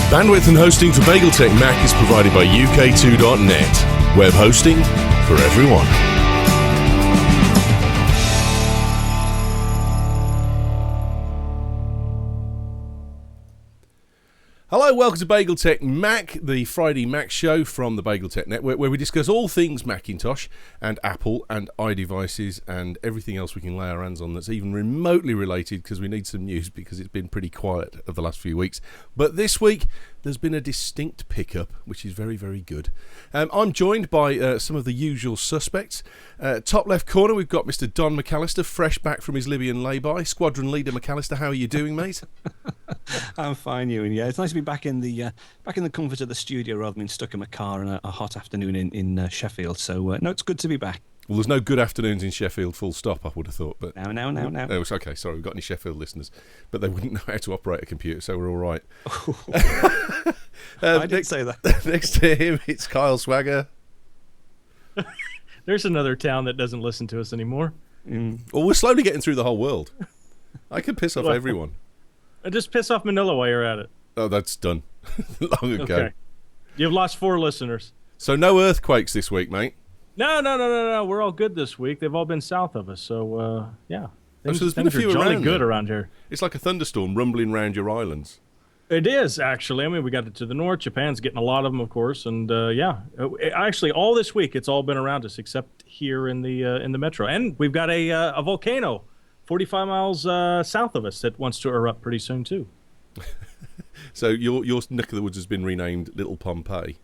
Bandwidth and hosting for BagelTech Mac is provided by UK2.net. Web hosting for everyone. Hello, welcome to BagelTech Mac, the Friday Mac show from the BagelTech Network, where we discuss all things Macintosh and Apple and iDevices and everything else we can lay our hands on that's even remotely related, because we need some news because it's been pretty quiet over the last few weeks. But this week, there's been a distinct pickup, which is very, very good. I'm joined by some of the usual suspects. Top left corner, we've got Mr. Don McAllister, fresh back from his Libyan lay-by. Squadron Leader McAllister, how are you doing, mate? I'm fine, Ewen. Yeah, it's nice to be back in the comfort of the studio rather than being stuck in my car on a hot afternoon in Sheffield. So no, it's good to be back. Well, there's no good afternoons in Sheffield, full stop, I would have thought. But No. Oh, it's okay, sorry, we've got any Sheffield listeners. But they wouldn't know how to operate a computer, so we're all right. I didn't say that. Next to him, it's Kyle Swagger. There's another town that doesn't listen to us anymore. Well, we're slowly getting through the whole world. I could piss off everyone. Just piss off Manila while you're at it. Oh, that's done. Long ago. Okay. You've lost 4 listeners. So no earthquakes this week, mate? No. We're all good this week. They've all been south of us, so yeah. So there's been a few jolly around good there. around here. It's like a thunderstorm rumbling around your islands. It is, actually. I mean, we got it to the north. Japan's getting a lot of them, of course, and yeah. Actually, all this week, it's all been around us, except here in the metro. And we've got a volcano 45 miles south of us that wants to erupt pretty soon, too. So your neck of the woods has been renamed Little Pompeii.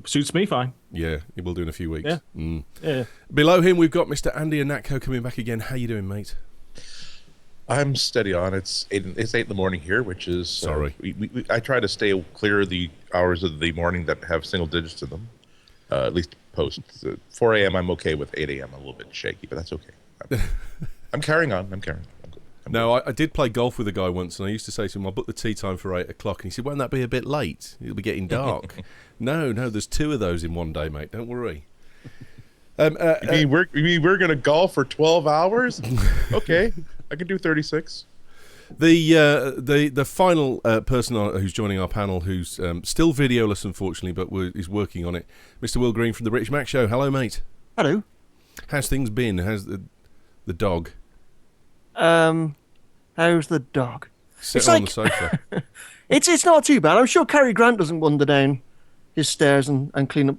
Suits me fine. Yeah, it will do in a few weeks. Yeah. Yeah. Below him, we've got Mr. Andy Ihnatko coming back again. How you doing, mate? I'm steady on. It's 8 in the morning here, which is... Sorry. I try to stay clear of the hours of the morning that have single digits in them, at least post. 4 a.m. I'm okay with. 8 a.m. I'm a little bit shaky, but that's okay. I'm carrying on. I'm good. No, I did play golf with a guy once, and I used to say to him, I'll book the tea time for 8 o'clock. And he said, won't that be a bit late? It'll be getting dark. No, there's 2 of those in one day, mate. Don't worry. You mean we're going to golf for 12 hours? Okay, I can do 36. The final person who's joining our panel, who's still videoless, unfortunately, but is working on it, Mr. Will Green from the British Mac Show. Hello, mate. Hello. How's things been? How's the dog? How's the dog? Sitting on the sofa. It's not too bad. I'm sure Cary Grant doesn't wander down his stairs and clean up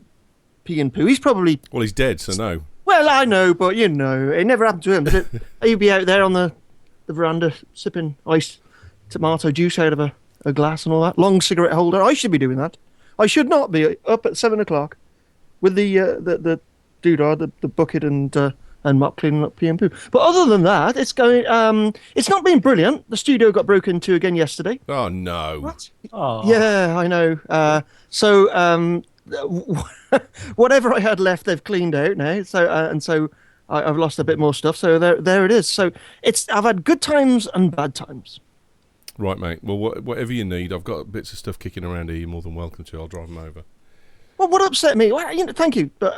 pee and poo. He's probably... Well, he's dead, so no. Well, I know, but it never happened to him, did it? He'd be out there on the veranda sipping iced tomato juice out of a glass and all that. Long cigarette holder. I should be doing that. I should not be up at 7 o'clock with the doodah, the bucket and mop cleaning up pee and poo. But other than that, it's going. It's not been brilliant. The studio got broken into again yesterday. Oh no! What? Oh. Yeah, I know. So whatever I had left, they've cleaned out now. So I've lost a bit more stuff. So there it is. So I've had good times and bad times. Right, mate. Well, whatever you need, I've got bits of stuff kicking around here. You're more than welcome to. I'll drive them over. Well, what upset me? Well, thank you, but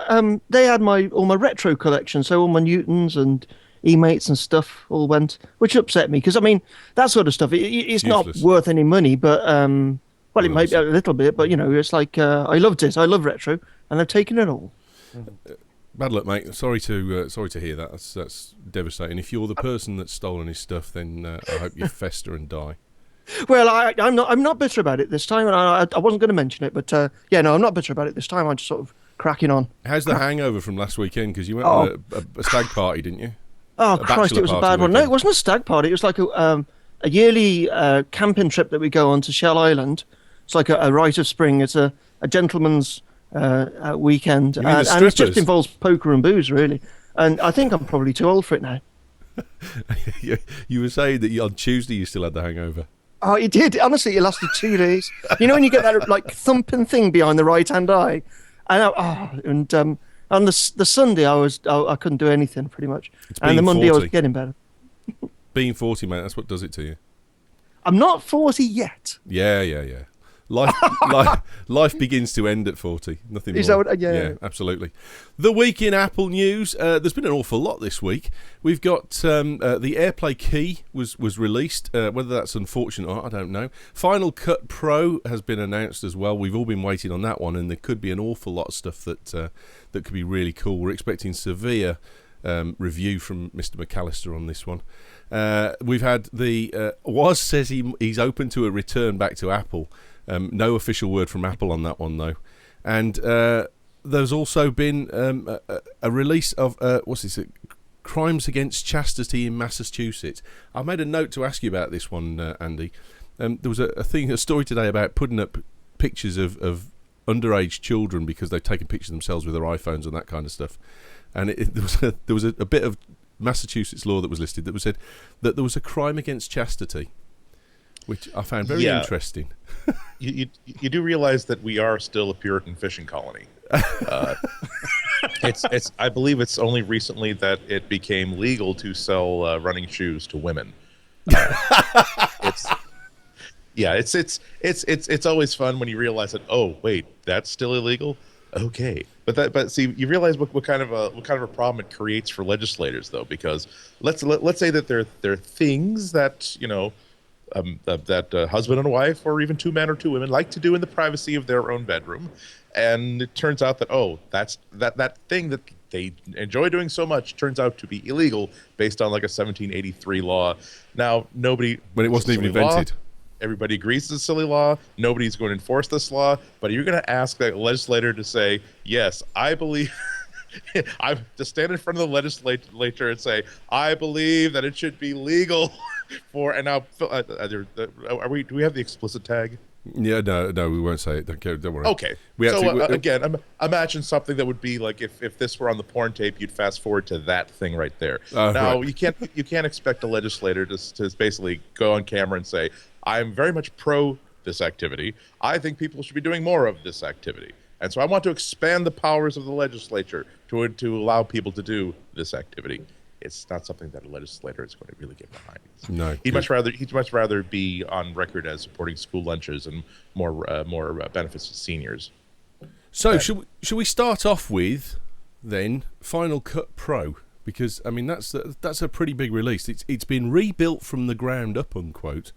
they had all my retro collection, so all my Newtons and E-mates and stuff all went, which upset me because I mean that sort of stuff. It's not worth any money, but well, it might be a little bit, but it's like I loved it. I love retro, and they've taken it all. Bad luck, mate. Sorry to hear that. That's devastating. If you're the person that's stolen his stuff, then I hope you fester and die. Well, I'm not bitter about it this time, and I wasn't going to mention it, but I'm not bitter about it this time. I'm just sort of cracking on. How's the hangover from last weekend? Because you went on a stag party, didn't you? Oh, Christ, it was a bad one. No, it wasn't a stag party. It was like a yearly camping trip that we go on to Shell Island. It's like a rite of spring. It's a gentleman's weekend, and it just involves poker and booze, really. And I think I'm probably too old for it now. You were saying that on Tuesday you still had the hangover. Oh, it did. Honestly, it lasted 2 days. When you get that like thumping thing behind the right-hand eye, and on the Sunday I couldn't do anything pretty much, and the Monday 40. I was getting better. Being 40, mate, that's what does it to you. I'm not 40 yet. Yeah. Life begins to end at 40. Nothing more. Is that what- yeah. Absolutely. The week in Apple news. There's been an awful lot this week. We've got the AirPlay Key was released. Whether that's unfortunate or not, I don't know. Final Cut Pro has been announced as well. We've all been waiting on that one, and there could be an awful lot of stuff that could be really cool. We're expecting severe review from Mr. McAllister on this one. We've had the Woz says he's open to a return back to Apple. No official word from Apple on that one though. And there's also been a release of what's this? Crimes Against Chastity in Massachusetts. I made a note to ask you about this one, Andy. There was a story today about putting up pictures of underage children because they've taken pictures of themselves with their iPhones and that kind of stuff. And there was a bit of Massachusetts law that was listed that said that there was a crime against chastity, which I found very interesting. You do realize that we are still a Puritan fishing colony. I believe it's only recently that it became legal to sell running shoes to women. It's always fun when you realize that, oh wait, that's still illegal. Okay, but see, you realize what kind of a problem it creates for legislators, though, because let's say that there are things that that husband and wife, or even two men or two women, like to do in the privacy of their own bedroom, and it turns out that that thing that they enjoy doing so much turns out to be illegal based on like a 1783 law. Now nobody, when it wasn't even invented. Everybody agrees it's a silly law. Nobody's going to enforce this law. But you're going to ask that legislator to say, yes, I believe... I to stand in front of the legislature and say, I believe that it should be legal for... And now, do we have the explicit tag? Yeah, no, we won't say it. Don't worry. Okay. Again, imagine something that would be like if this were on the porn tape, you'd fast forward to that thing right there. Now, right. You can't expect a legislator to basically go on camera and say, I'm very much pro this activity. I think people should be doing more of this activity. And so I want to expand the powers of the legislature to allow people to do this activity. It's not something that a legislator is going to really get behind. No, he'd much rather be on record as supporting school lunches and more benefits to seniors. So should we start off with then Final Cut Pro? Because I mean that's a pretty big release. It's been rebuilt from the ground up, unquote.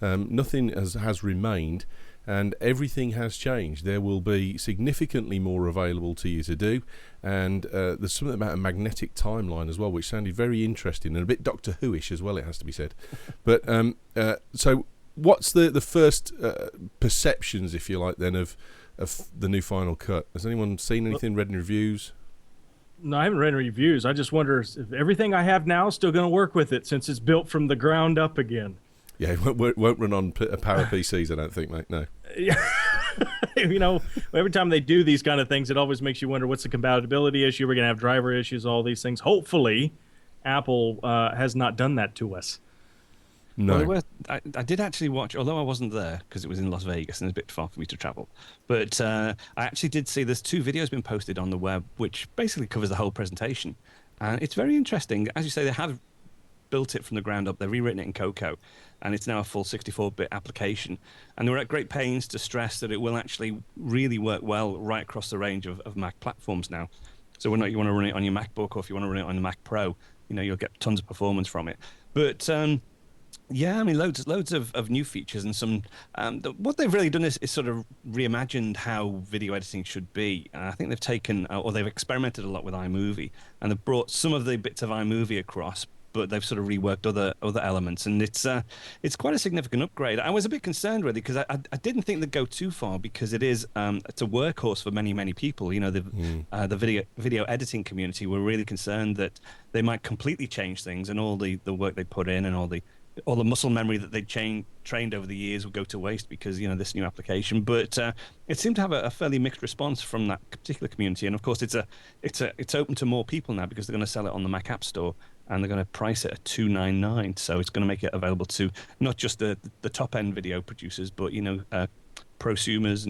Nothing has remained, and everything has changed. There will be significantly more available to you to do, and there's something about a magnetic timeline as well, which sounded very interesting and a bit Doctor Who-ish as well, it has to be said. But so what's the first perceptions, if you like, then of the new Final Cut? Has anyone seen anything, read any reviews? No, I haven't read any reviews. I just wonder if everything I have now is still going to work with it, since it's built from the ground up again. Yeah, it won't run on a power PCs, I don't think, mate. No. Yeah. Every time they do these kind of things, it always makes you wonder what's the compatibility issue. We're going to have driver issues, all these things. Hopefully, Apple has not done that to us. No. Well, I did actually watch, although I wasn't there because it was in Las Vegas and it's a bit far for me to travel. But I actually did see there's 2 videos been posted on the web, which basically covers the whole presentation. And it's very interesting. As you say, they have built it from the ground up. They've rewritten it in Cocoa, and it's now a full 64-bit application. And they were at great pains to stress that it will actually really work well right across the range of Mac platforms now. So whether you want to run it on your MacBook or if you want to run it on the Mac Pro, you'll get tons of performance from it. But yeah, I mean, loads of new features, and some. What they've really done is sort of reimagined how video editing should be. I think they've taken, or they've experimented a lot with iMovie, and they've brought some of the bits of iMovie across, but they've sort of reworked other elements, and it's quite a significant upgrade. I was a bit concerned really because I didn't think they'd go too far, because it's a workhorse for many people. The video editing community were really concerned that they might completely change things, and all the work they put in and all the muscle memory that they'd trained over the years would go to waste because this new application. But it seemed to have a fairly mixed response from that particular community, and of course it's open to more people now because they're going to sell it on the Mac App Store, and they're going to price it at $299. So it's going to make it available to not just the top end video producers, but prosumers,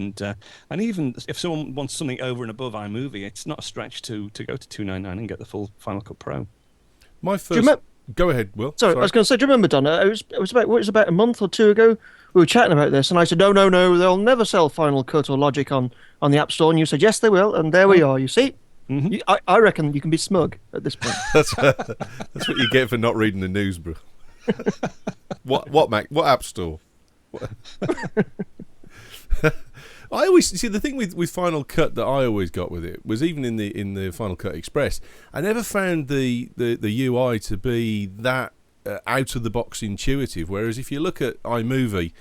and even if someone wants something over and above iMovie, it's not a stretch to go to $299 and get the full Final Cut Pro. My first. Go ahead, Will. Sorry, I was going to say, do you remember, Donna? It was about a month or 2 ago we were chatting about this, and I said, no, they'll never sell Final Cut or Logic on the App Store. And you said, yes, they will. And there we are. You see? Mm-hmm. I reckon you can be smug at this point. That's what you get for not reading the news, bro. What Mac? What App Store? I always see the thing with Final Cut that I always got with it was even in the Final Cut Express, I never found the UI to be that out of the box intuitive. Whereas if you look at iMovie,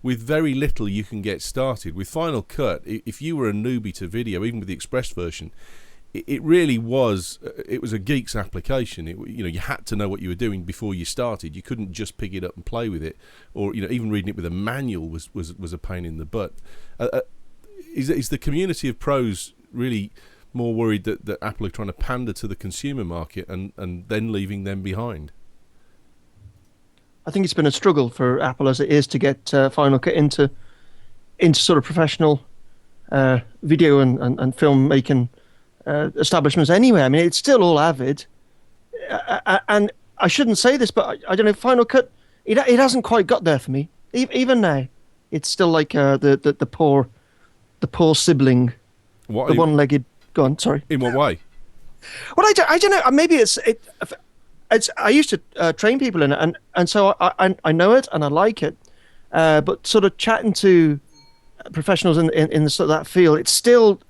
with very little you can get started. With Final Cut, if you were a newbie to video, even with the Express version, it really was. It was a geek's application. You had to know what you were doing before you started. You couldn't just pick it up and play with it, or even reading it with a manual was a pain in the butt. Is the community of pros really more worried that Apple are trying to pander to the consumer market and then leaving them behind? I think it's been a struggle for Apple as it is to get Final Cut into sort of professional video and film making establishments anyway. I mean, it's still all Avid, and I shouldn't say this, but I don't know. Final Cut, it hasn't quite got there for me. Even now, it's still like the poor sibling, the one-legged. Go on, sorry. In what way? Well, I don't know. Maybe it's. I used to train people in it, and so I know it and I like it, but sort of chatting to professionals in the sort of that field, it's still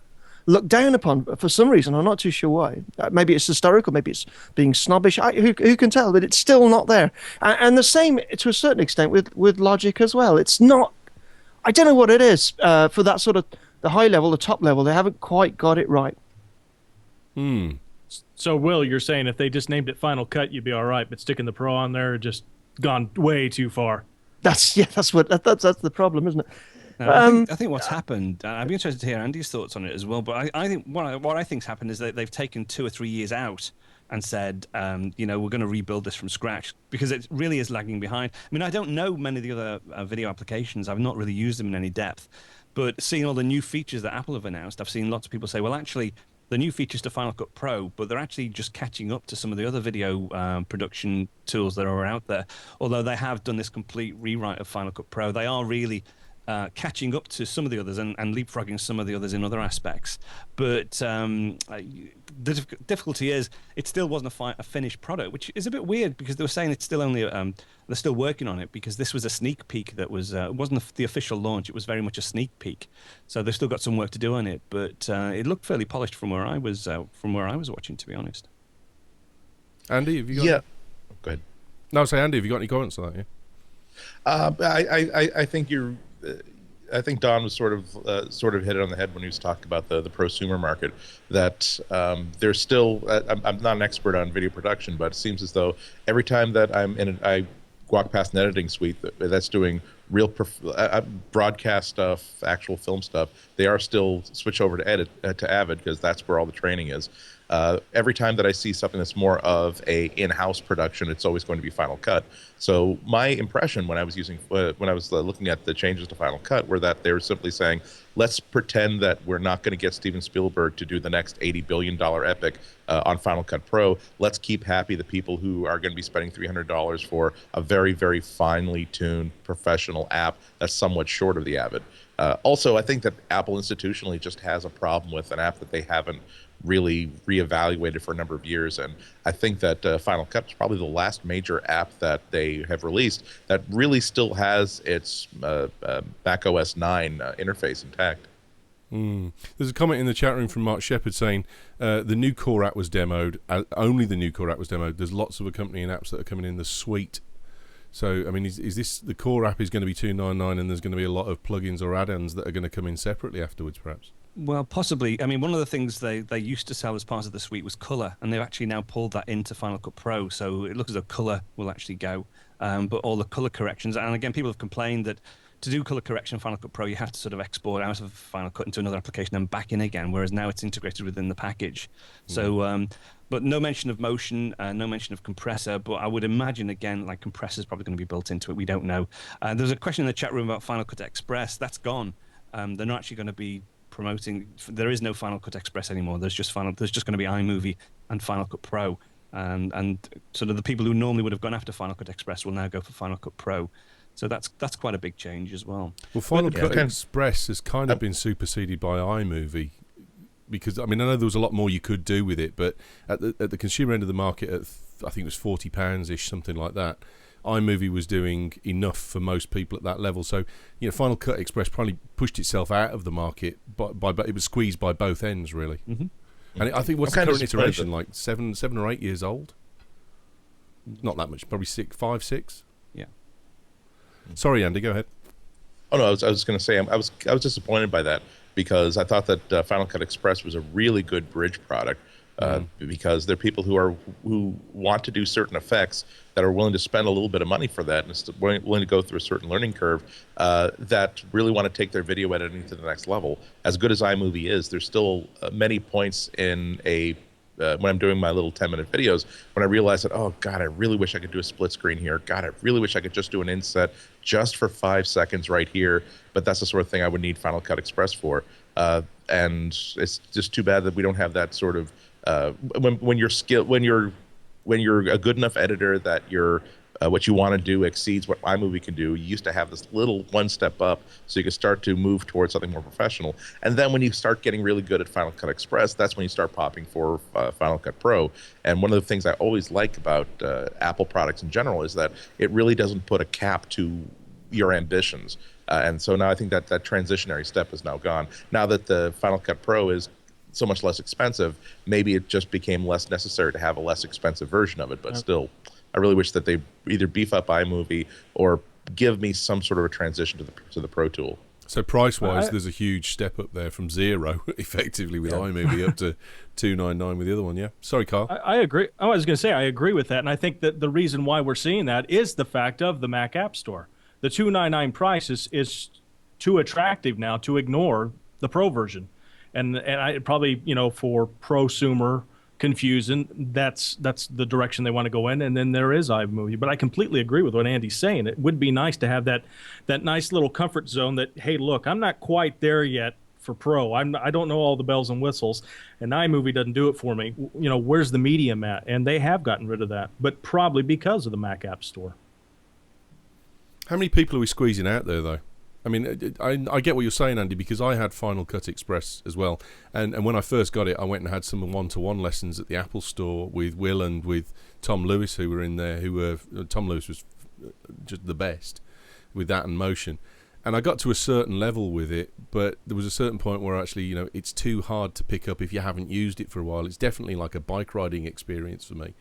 looked down upon for some reason. I'm not too sure why. Maybe it's historical, maybe it's being snobbish. Who can tell? But it's still not there. And the same to a certain extent with Logic as well. It's not. I don't know what it is for that sort of the high level, the top level. They haven't quite got it right. So, Will, you're saying if they just named it Final Cut, you'd be all right, but sticking the Pro on there just gone way too far. That's the problem, isn't it? I think what's happened. I'd be interested to hear Andy's thoughts on it as well. But I think what I think's happened is that they've taken 2 or 3 years out and said, we're going to rebuild this from scratch because it really is lagging behind. I mean, I don't know many of the other video applications. I've not really used them in any depth. But seeing all the new features that Apple have announced, I've seen lots of people say, well, actually, the new features to Final Cut Pro, but they're actually just catching up to some of the other video production tools that are out there. Although they have done this complete rewrite of Final Cut Pro, they are really catching up to some of the others and leapfrogging some of the others in other aspects. But the difficulty is it still wasn't a finished product, which is a bit weird because they were saying it's still only they're still working on it because this was a sneak peek that was it wasn't the official launch. It was very much a sneak peek, so they've still got some work to do on it. But it looked fairly polished from where I was watching, to be honest. Andy, have you got? Yeah, go ahead. No, say Andy, have you got any comments on that? Yeah. I think you're. I think Don was sort of hit it on the head when he was talking about the prosumer market. That there's still. I'm not an expert on video production, but it seems as though every time that I walk past an editing suite that's doing real broadcast stuff, actual film stuff, they are still switch over to Avid because that's where all the training is. Every time that I see something that's more of a in-house production, it's always going to be Final Cut. So my impression when I was looking at the changes to Final Cut were that they were simply saying, let's pretend that we're not going to get Steven Spielberg to do the next $80 billion epic on Final Cut Pro. Let's keep happy the people who are going to be spending $300 for a very, very finely tuned professional app that's somewhat short of the Avid. Also, I think that Apple institutionally just has a problem with an app that they haven't really reevaluated for a number of years, and I think that Final Cut is probably the last major app that they have released that really still has its Mac OS 9 interface intact. There's a comment in the chat room from Mark Shepard saying the new Core app was demoed. Only the new Core app was demoed. There's lots of accompanying apps that are coming in the suite. So, I mean, is this the Core app is going to be $299 and there's going to be a lot of plugins or add-ons that are going to come in separately afterwards, perhaps? Well, possibly. I mean, one of the things they used to sell as part of the suite was color, and they've actually now pulled that into Final Cut Pro. So it looks as though color will actually go, but all the color corrections. And again, people have complained that to do color correction in Final Cut Pro, you have to sort of export out of Final Cut into another application and back in again, whereas now it's integrated within the package. So, but no mention of motion, no mention of compressor, but I would imagine, again, like compressor is probably going to be built into it. We don't know. There's a question in the chat room about Final Cut Express. That's gone. They're not actually going to be promoting. There is no Final Cut Express anymore. There's just going to be iMovie and Final Cut Pro. And sort of the people who normally would have gone after Final Cut Express will now go for Final Cut Pro. So that's quite a big change as well. Well, Final Cut kind of- Express has kind of been superseded by iMovie because I mean I know there was a lot more you could do with it, but at the consumer end of the market, I think it was £40 ish, something like that. iMovie was doing enough for most people at that level. So Final Cut Express probably pushed itself out of the market, but it was squeezed by both ends really. Mm-hmm. And I think what's the I'm kind of current surprised iteration like 7 or 8 years old? Not that much, probably 5, 6. Yeah. Sorry, Andy, go ahead. Oh no, I was going to say I was disappointed by that because I thought that Final Cut Express was a really good bridge product because there are people who want to do certain effects that are willing to spend a little bit of money for that and is willing to go through a certain learning curve that really want to take their video editing to the next level. As good as iMovie is, there's still many points in when I'm doing my little 10-minute videos, when I realize that, oh, God, I really wish I could do a split screen here. God, I really wish I could just do an inset just for 5 seconds right here. But that's the sort of thing I would need Final Cut Express for. And it's just too bad that we don't have that sort of when you're a good enough editor that what you want to do exceeds what iMovie can do. You used to have this little one step up so you could start to move towards something more professional. And then when you start getting really good at Final Cut Express, that's when you start popping for Final Cut Pro. And one of the things I always like about Apple products in general is that it really doesn't put a cap to your ambitions. And so now I think that transitionary step is now gone. Now that the Final Cut Pro is so much less expensive, maybe it just became less necessary to have a less expensive version of it. But still, I really wish that they either beef up iMovie or give me some sort of a transition to the Pro Tool. So price-wise, there's a huge step up there from zero, effectively, with iMovie up to $299 with the other one. Yeah, sorry, Carl. I agree. I was going to say I agree with that, and I think that the reason why we're seeing that is the fact of the Mac App Store. The $299 price is too attractive now to ignore the Pro version, and I probably for prosumer confusing, that's the direction they want to go in, and then there is iMovie. But I completely agree with what Andy's saying. It would be nice to have that nice little comfort zone that, hey, look, I'm not quite there yet for Pro. I don't know all the bells and whistles, and iMovie doesn't do it for me. Where's the medium at? And they have gotten rid of that, but probably because of the Mac App Store. How many people are we squeezing out there, though? I mean, I get what you're saying, Andy, because I had Final Cut Express as well. And when I first got it, I went and had some one-to-one lessons at the Apple Store with Will and with Tom Lewis, who were in there. Tom Lewis was just the best with that and motion. And I got to a certain level with it, but there was a certain point where actually, it's too hard to pick up if you haven't used it for a while. It's definitely like a bike riding experience for me.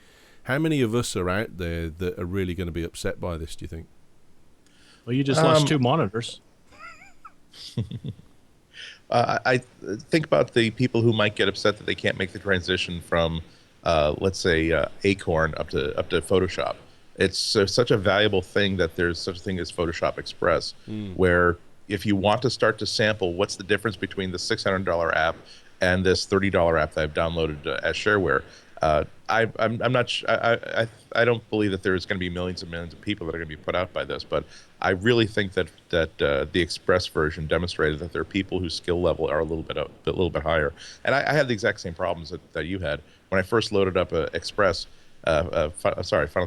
How many of us are out there that are really going to be upset by this, do you think? Well, you just lost 2 monitors. I think about the people who might get upset that they can't make the transition from, let's say, Acorn up to Photoshop. It's such a valuable thing that there's such a thing as Photoshop Express, where if you want to start to sample what's the difference between the $600 app and this $30 app that I've downloaded as shareware, I'm not. I don't believe that there's going to be millions and millions of people that are going to be put out by this, but I really think that the Express version demonstrated that there are people whose skill level are a little bit higher. And I had the exact same problems that you had when I first loaded up Final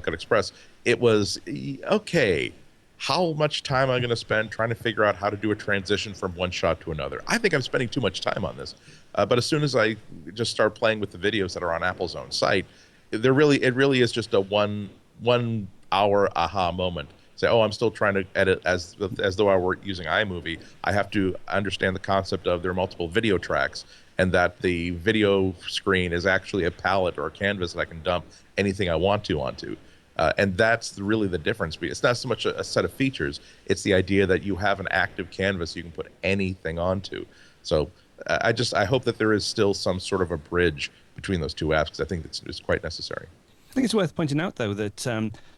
Cut Express. It was okay. How much time am I going to spend trying to figure out how to do a transition from one shot to another? I think I'm spending too much time on this. But as soon as I just start playing with the videos that are on Apple's own site, it really is just a 1 hour aha moment. Say, oh, I'm still trying to edit as though I were using iMovie. I have to understand the concept of there are multiple video tracks, and that the video screen is actually a palette or a canvas that I can dump anything I want to onto. And that's really the difference. It's not so much a set of features. It's the idea that you have an active canvas you can put anything onto. So I hope that there is still some sort of a bridge between those two apps, because I think it's quite necessary. I think it's worth pointing out, though, that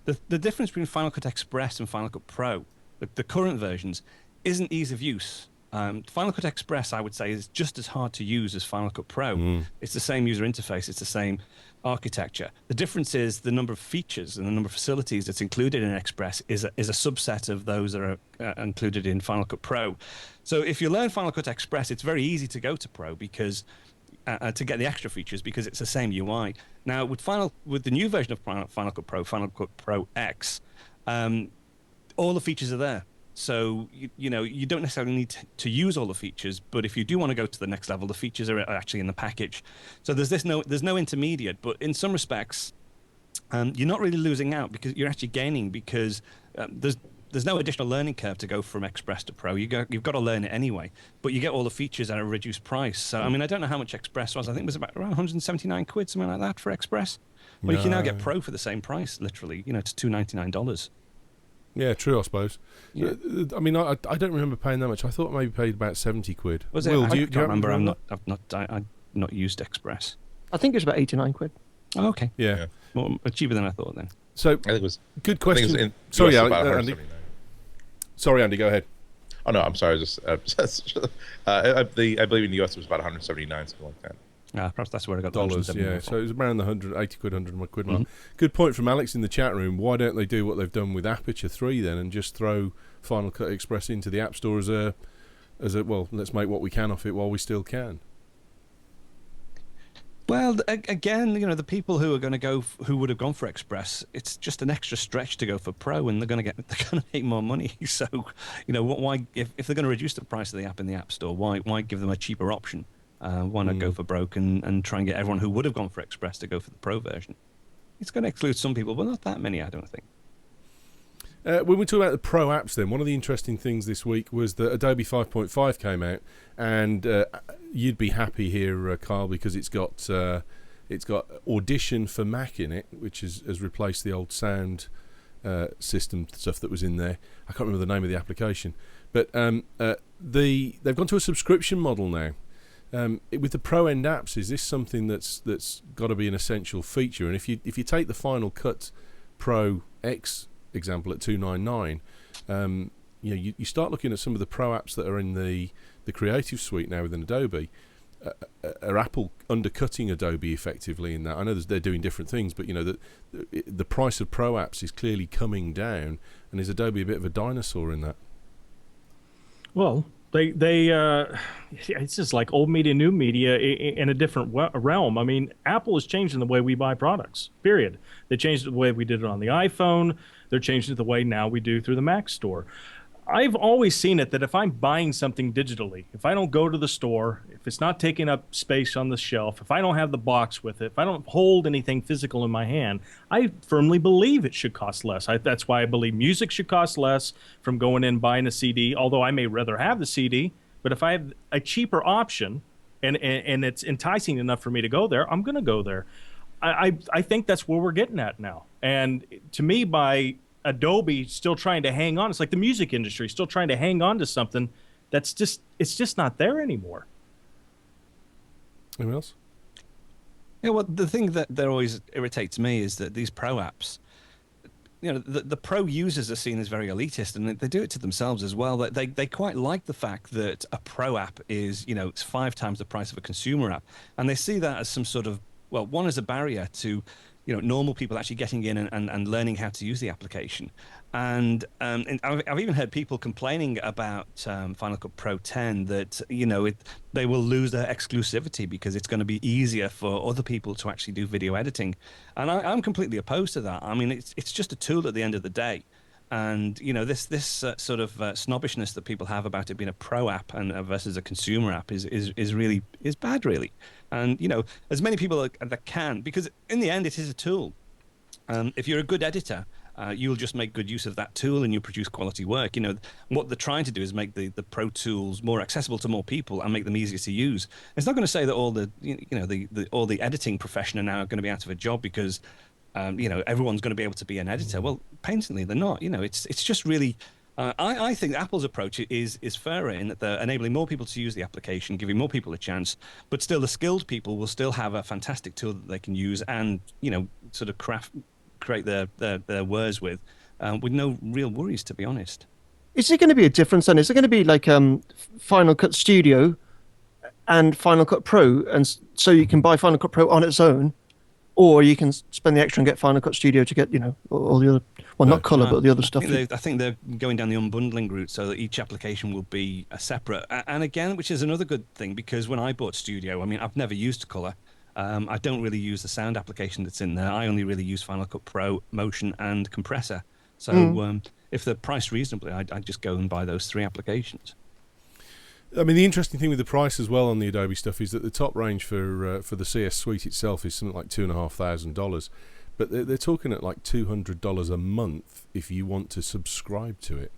the difference between Final Cut Express and Final Cut Pro, the current versions, isn't ease of use. Final Cut Express, I would say, is just as hard to use as Final Cut Pro. It's the same user interface. It's the same architecture. The difference is the number of features and the number of facilities that's included in Express is a subset of those that are included in Final Cut Pro. So if you learn Final Cut Express, it's very easy to go to Pro because to get the extra features, because it's the same UI. Now with the new version of Final Cut Pro, Final Cut Pro X, all the features are there. So you don't necessarily need to use all the features, but if you do want to go to the next level, the features are actually in the package. So there's no intermediate, but in some respects, you're not really losing out because you're actually gaining because there's no additional learning curve to go from Express to Pro. You've got to learn it anyway, but you get all the features at a reduced price. So I mean, I don't know how much Express was. I think it was about around 179 quid, something like that for Express. Well, you can now get Pro for the same price, literally. It's $299. Yeah, true, I suppose. Yeah. I mean, I don't remember paying that much. I thought I maybe paid about 70 quid. Was it? Will, I do you can't remember. remember? I've not used Express. I think it was about 89 quid. Oh, okay. Yeah. Well, cheaper than I thought then. So, I think it was good I think question. it was in Sorry, US Andy. about 179. Sorry, Andy, go ahead. Oh no, I'm sorry. I believe in the US it was about 179, something like that. Perhaps that's where I got the Dollars, 171 yeah. from. So it was around the 180 quid, 100 quid mark. Good point from Alex in the chat room. Why don't they do what they've done with Aperture 3 then and just throw Final Cut Express into the App Store as a well, let's make what we can off it while we still can. Well, again, the people who are going to go, who would have gone for Express, it's just an extra stretch to go for Pro, and they're going to make more money. So, why if they're going to reduce the price of the app in the App Store, why give them a cheaper option? Why not go for Broke and try and get everyone who would have gone for Express to go for the Pro version? It's going to exclude some people, but not that many, I don't think. When we talk about the Pro apps then, one of the interesting things this week was that Adobe 5.5 came out, and you'd be happy here, Carl, because it's got Audition for Mac in it, which has replaced the old sound system stuff that was in there. I can't remember the name of the application. But they've gone to a subscription model now. With the Pro End apps, is this something that's got to be an essential feature? And if you take the Final Cut Pro X example at $299, you start looking at some of the Pro apps that are in the Creative Suite now within Adobe. Are Apple undercutting Adobe effectively in that? I know they're doing different things, but the price of Pro apps is clearly coming down, and is Adobe a bit of a dinosaur in that? Well, they it's just like old media, new media in a different realm. I mean, Apple is changing the way we buy products, period. They changed the way we did it on the iPhone. They're changing it the way now we do through the Mac store. I've always seen it that if I'm buying something digitally, if I don't go to the store, if it's not taking up space on the shelf, if I don't have the box with it, if I don't hold anything physical in my hand, I firmly believe it should cost less. That's why I believe music should cost less from going in and buying a CD, although I may rather have the CD. But if I have a cheaper option and it's enticing enough for me to go there, I'm going to go there. I think that's where we're getting at now. And to me, by Adobe still trying to hang on, it's like the music industry still trying to hang on to something it's just not there anymore. Anyone else? Yeah, well, the thing that always irritates me is that these Pro apps, the Pro users are seen as very elitist, and they do it to themselves as well. They quite like the fact that a Pro app is, it's 5 times the price of a consumer app, and they see that as some sort of, well, one as a barrier to normal people actually getting in and learning how to use the application. And I've even heard people complaining about Final Cut Pro 10 that, they will lose their exclusivity because it's going to be easier for other people to actually do video editing. And I'm completely opposed to that. I mean, it's just a tool at the end of the day. And, this sort of snobbishness that people have about it being a Pro app and versus a consumer app is really bad, really. And, as many people that can, because in the end, it is a tool. If you're a good editor, you'll just make good use of that tool and you produce quality work. What they're trying to do is make the Pro tools more accessible to more people and make them easier to use. It's not going to say that all all the editing profession are now going to be out of a job because everyone's going to be able to be an editor. Well, patently they're not. It's just really. I think Apple's approach is fairer in that they're enabling more people to use the application, giving more people a chance, but still the skilled people will still have a fantastic tool that they can use and sort of create their wares with no real worries, to be honest. Is there going to be a difference then? Is it going to be like Final Cut Studio and Final Cut Pro, and so you can buy Final Cut Pro on its own? Or you can spend the extra and get Final Cut Studio to get, all the other, well, not colour, but the other stuff. I think they're going down the unbundling route so that each application will be a separate. And again, which is another good thing, because when I bought Studio, I mean, I've never used colour. I don't really use the sound application that's in there. I only really use Final Cut Pro, Motion, and Compressor. So if they're priced reasonably, I'd just go and buy those 3 applications. I mean, the interesting thing with the price as well on the Adobe stuff is that the top range for the CS Suite itself is something like $2,500, but they're talking at like $200 a month if you want to subscribe to it.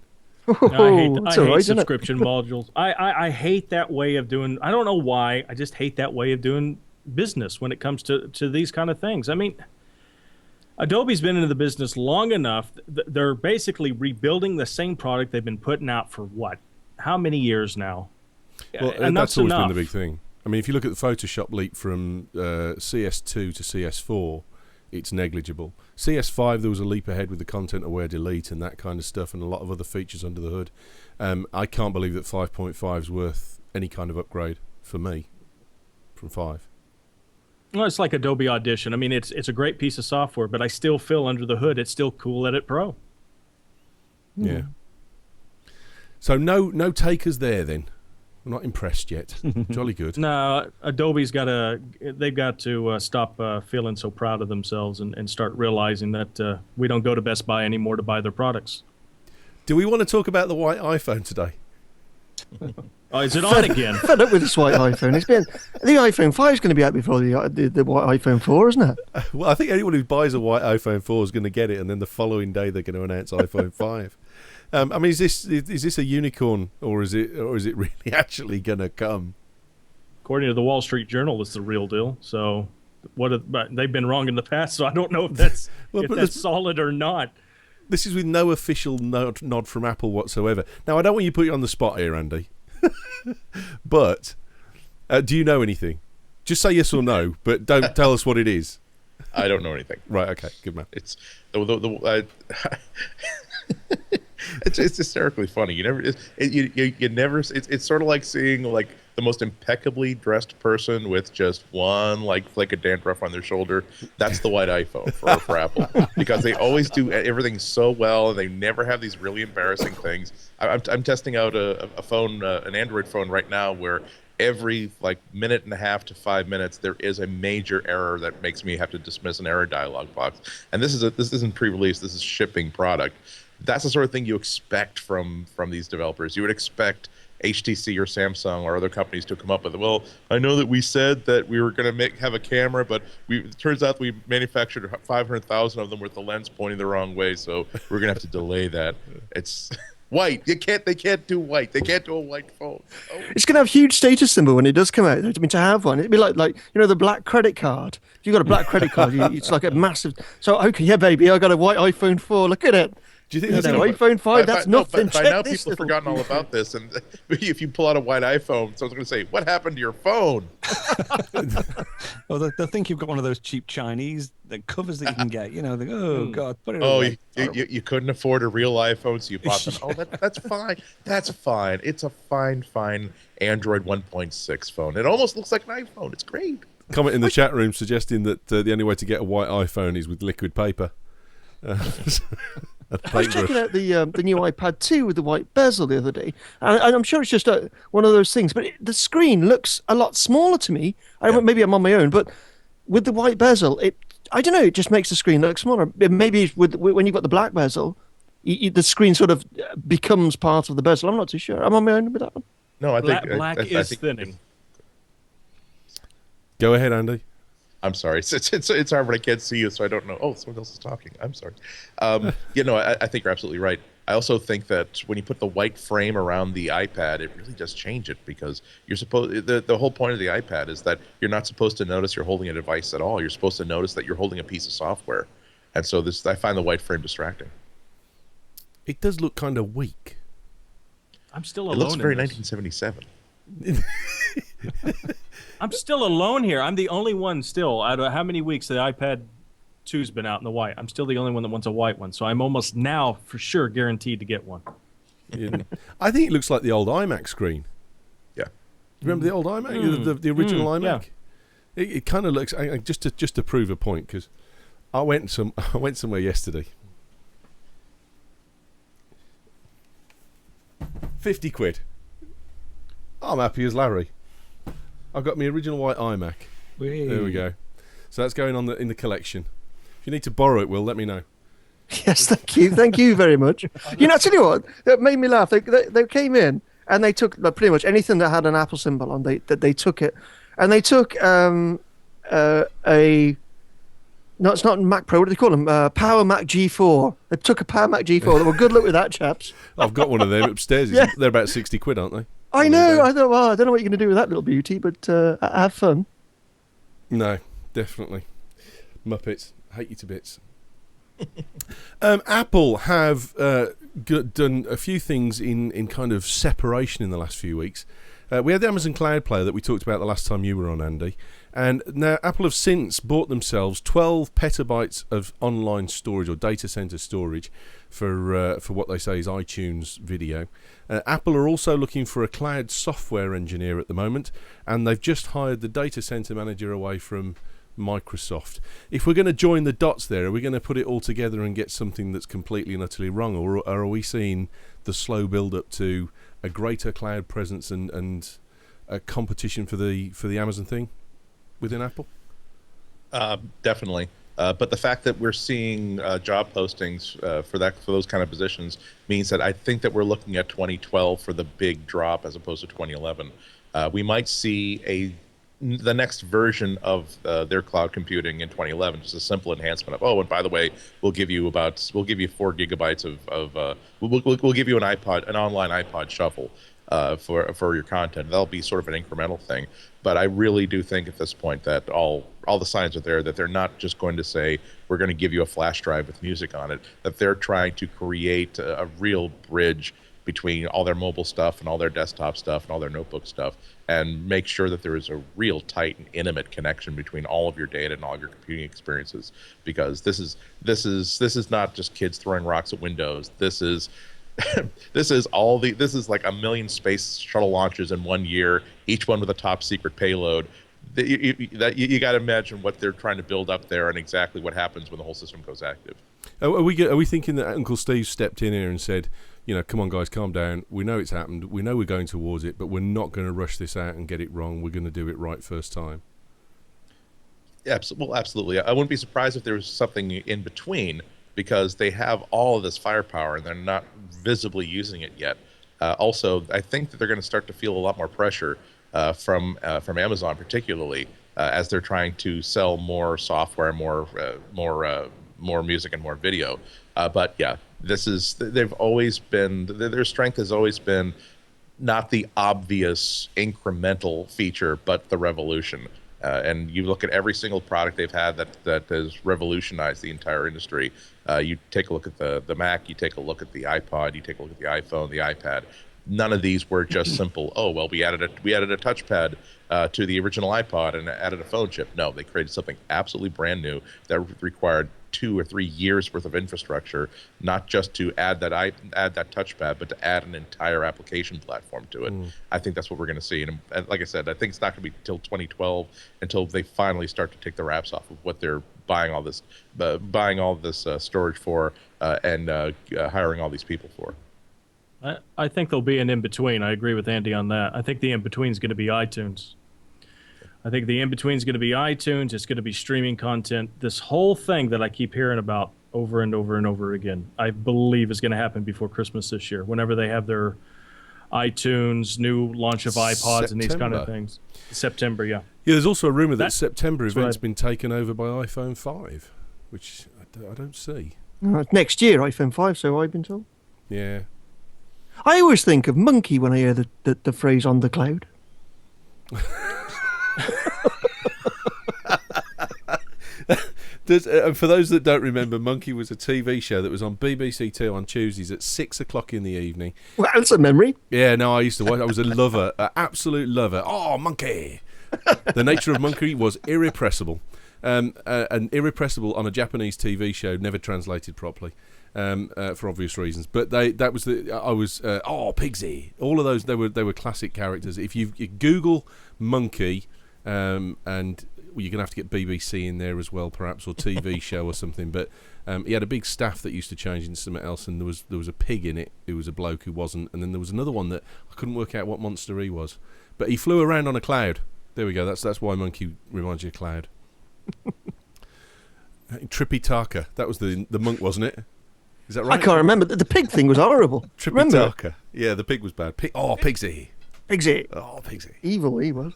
I hate subscription modules. I hate that way of doing. I don't know why. I just hate that way of doing business when it comes to these kind of things. I mean, Adobe's been into the business long enough. They're basically rebuilding the same product they've been putting out for what? How many years now? Well, that's always been the big thing. I mean, if you look at the Photoshop leap from CS2 to CS4, it's negligible. CS5, there was a leap ahead with the content-aware delete and that kind of stuff and a lot of other features under the hood. I can't believe that 5.5 is worth any kind of upgrade for me from 5. Well, it's like Adobe Audition. I mean, it's a great piece of software, but I still feel under the hood it's still Cool Edit Pro. Yeah. So no takers there then. I'm not impressed yet. Jolly good. No, Adobe's they've got to stop feeling so proud of themselves and start realizing that we don't go to Best Buy anymore to buy their products. Do we want to talk about the white iPhone today? Oh, is it on again? Fed up with this white iPhone. The iPhone 5 is going to be out before the white iPhone 4, isn't it? Well, I think anyone who buys a white iPhone 4 is going to get it, and then the following day they're going to announce iPhone 5. I mean, is this a unicorn, or is it really actually going to come? According to the Wall Street Journal, it's the real deal. So, they've been wrong in the past. So I don't know if that's solid or not. This is with no official nod from Apple whatsoever. Now, I don't want you to put you on the spot here, Andy. But do you know anything? Just say yes or no, but don't tell us what it is. I don't know anything. Right. Okay. Good man. It's it's hysterically funny. You never. You never. It's sort of like seeing like the most impeccably dressed person with just one like flick of dandruff on their shoulder. That's the white iPhone for Apple, because they always do everything so well, and they never have these really embarrassing things. I'm testing out a phone, an Android phone right now, where every like minute and a half to 5 minutes there is a major error that makes me have to dismiss an error dialog box. And this isn't pre-release. This is shipping product. That's the sort of thing you expect from these developers. You would expect HTC or Samsung or other companies to come up with, well, I know that we said that we were going to have a camera, but it turns out we manufactured 500,000 of them with the lens pointing the wrong way, so we're going to have to delay that. It's white. They can't do white. They can't do a white phone. Oh. It's going to have a huge status symbol when it does come out. I mean, to have one, it'd be like the black credit card. If you've got a black credit card, it's like a massive. So okay, yeah, baby, I got a white iPhone 4. Look at it. Do you think that's iPhone 5? That's nothing. By now, people have forgotten all about this. And if you pull out a white iPhone, someone's going to say, "What happened to your phone?" Well, they'll think you've got one of those cheap Chinese covers that you can get. You know, they go, oh God, put it away. You couldn't afford a real iPhone, so you bought them. Oh, that's fine. That's fine. It's a fine Android 1.6 phone. It almost looks like an iPhone. It's great. Comment in the chat room suggesting that the only way to get a white iPhone is with liquid paper. I was checking out the new iPad 2 with the white bezel the other day, and I'm sure it's just one of those things, but the screen looks a lot smaller to me. Maybe I'm on my own, but with the white bezel, I don't know, it just makes the screen look smaller. Maybe when you've got the black bezel, the screen sort of becomes part of the bezel. I'm not too sure. I'm on my own with that one. No, I think black is thinning. Go ahead, Andy. I'm sorry. It's hard when I can't see you, so I don't know. Oh, someone else is talking. I'm sorry. I think you're absolutely right. I also think that when you put the white frame around the iPad, it really does change it, because you're supposed. The whole point of the iPad is that you're not supposed to notice you're holding a device at all. You're supposed to notice that you're holding a piece of software, and so I find the white frame distracting. It does look kind of weak. I'm still alone. It looks very in this. 1977. I'm still alone here. I'm the only one still. Out of how many weeks the iPad 2's been out in the white? I'm still the only one that wants a white one. So I'm almost now for sure guaranteed to get one. Yeah. I think it looks like the old iMac screen. Yeah. Remember the old iMac, the original iMac? Yeah. It kind of looks, just to prove a point, because I went somewhere yesterday. 50 quid. I'm happy as Larry. I've got my original white iMac. Whee. There we go. So that's going on in the collection. If you need to borrow it, Will, let me know. Yes, thank you very much. You know, I tell you what, that made me laugh. They came in and they took pretty much anything that had an Apple symbol on. They took it, and they took a no, it's not Mac Pro. What do they call them? Power Mac G4. They took a Power Mac G4. Well, good luck with that, chaps. I've got one of them upstairs. Yeah. They're about 60 quid, aren't they? I know. I thought, well, I don't know what you're going to do with that little beauty, but have fun. No, definitely. Muppets. Hate you to bits. Apple have done a few things in kind of separation in the last few weeks. We had the Amazon Cloud Player that we talked about the last time you were on, Andy. And now Apple have since bought themselves 12 petabytes of online storage or data center storage for what they say is iTunes video. Apple are also looking for a cloud software engineer at the moment, and they've just hired the data center manager away from Microsoft. If we're going to join the dots there, are we going to put it all together and get something that's completely and utterly wrong, or are we seeing the slow build up to a greater cloud presence and a competition for the Amazon thing within Apple? Definitely. But the fact that we're seeing job postings for those kind of positions means that I think that we're looking at 2012 for the big drop as opposed to 2011. We might see the next version of their cloud computing in 2011, just a simple enhancement of, and by the way, we'll give you 4 gigabytes of we'll give you an online iPod shuffle for your content. That'll be sort of an incremental thing. But I really do think at this point that all the signs are there that they're not just going to say, we're going to give you a flash drive with music on it, that they're trying to create a real bridge between all their mobile stuff and all their desktop stuff and all their notebook stuff, and make sure that there is a real tight and intimate connection between all of your data and all of your computing experiences. Because this is not just kids throwing rocks at Windows. This is this is like 1 million space shuttle launches in 1 year, each one with a top secret payload. You got to imagine what they're trying to build up there and exactly what happens when the whole system goes active. Are we thinking that Uncle Steve stepped in here and said, come on guys, calm down. We know it's happened. We know we're going towards it, but we're not going to rush this out and get it wrong. We're going to do it right first time. Yeah, well, absolutely. I wouldn't be surprised if there was something in between, because they have all of this firepower and they're not visibly using it yet. Also, I think that they're going to start to feel a lot more pressure from Amazon, particularly as they're trying to sell more software, more music, and more video. But yeah, their strength has always been not the obvious incremental feature, but the revolution. And you look at every single product they've had that has revolutionized the entire industry. You take a look at the Mac, you take a look at the iPod, you take a look at the iPhone, the iPad. None of these were just simple, we added a touchpad to the original iPod and added a phone chip. No, they created something absolutely brand new that required 2 or 3 years worth of infrastructure, not just to add that touchpad, but to add an entire application platform to it. I think that's what we're going to see. And like I said, I think it's not going to be until 2012 until they finally start to take the wraps off of what they're buying all this storage for and hiring all these people for. I think there'll be an in-between. I agree with Andy on that. I think the in-between is going to be iTunes. I think the in-between is going to be iTunes. It's going to be streaming content. This whole thing that I keep hearing about over and over and over again, I believe is going to happen before Christmas this year, whenever they have their iTunes, new launch of iPods and these kind of things. September, yeah. Yeah, there's also a rumour that September event's been taken over by iPhone 5, which I don't see. Next year, iPhone 5, so I've been told. Yeah. I always think of monkey when I hear the phrase on the cloud. For those that don't remember, Monkey was a TV show that was on BBC Two on Tuesdays at 6 o'clock in the evening. Well, that's a memory. Yeah, no, I used to watch. I was a lover, an absolute lover. Oh, Monkey! The nature of Monkey was irrepressible. And irrepressible on a Japanese TV show, never translated properly. For obvious reasons, but Pigsy, all of those, they were classic characters. If you Google Monkey, and you're gonna have to get BBC in there as well, perhaps, or TV show or something. But he had a big staff that used to change into something else, and there was a pig in it who was a bloke who wasn't, and then there was another one that I couldn't work out what monster he was, but he flew around on a cloud. There we go. That's why Monkey reminds you of cloud. Trippy Taka, that was the monk, wasn't it? Is that I right? can't remember. The pig thing was horrible. Remember? Tripitaka. Yeah, the pig was bad. Pigsy. Pigsy. Oh, Pigsy. Evil he was.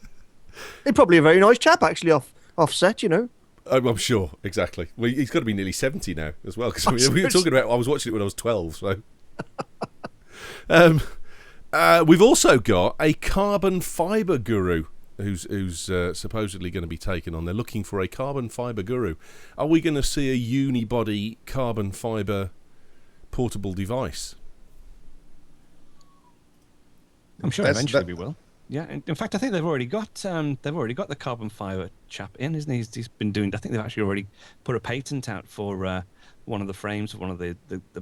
He's probably a very nice chap, actually, offset, you know. I'm sure, exactly. Well, he's got to be nearly 70 now as well, because we were talking about, I was watching it when I was 12, so. We've also got a carbon fibre guru who's supposedly going to be taken on. They're looking for a carbon fibre guru. Are we going to see a unibody carbon fibre portable device? I'm sure eventually we will. Yeah, in fact, I think they've already got the carbon fibre chap in, isn't he? He's been doing. I think they've actually already put a patent out for one of the frames of one of the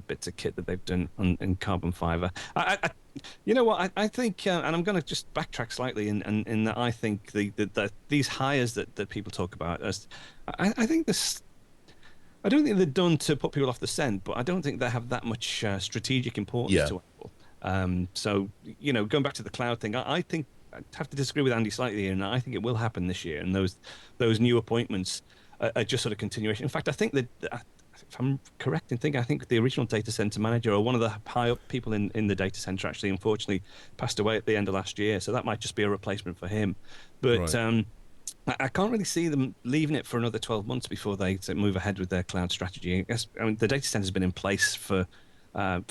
bits of kit that they've done in carbon fibre. You know what? I think, and I'm going to just backtrack slightly in that I think these hires that people talk about, I think this. I don't think they're done to put people off the scent, but I don't think they have that much strategic importance to Apple. So, you know, going back to the cloud thing, I think I'd have to disagree with Andy slightly here, and I think it will happen this year. And those new appointments are just sort of continuation. In fact, I think that, if I'm correct in thinking, I think the original data center manager, or one of the high up people in the data center, actually, unfortunately, passed away at the end of last year. So that might just be a replacement for him. But Right. I can't really see them leaving it for another 12 months before they move ahead with their cloud strategy. I mean, the data center has been in place for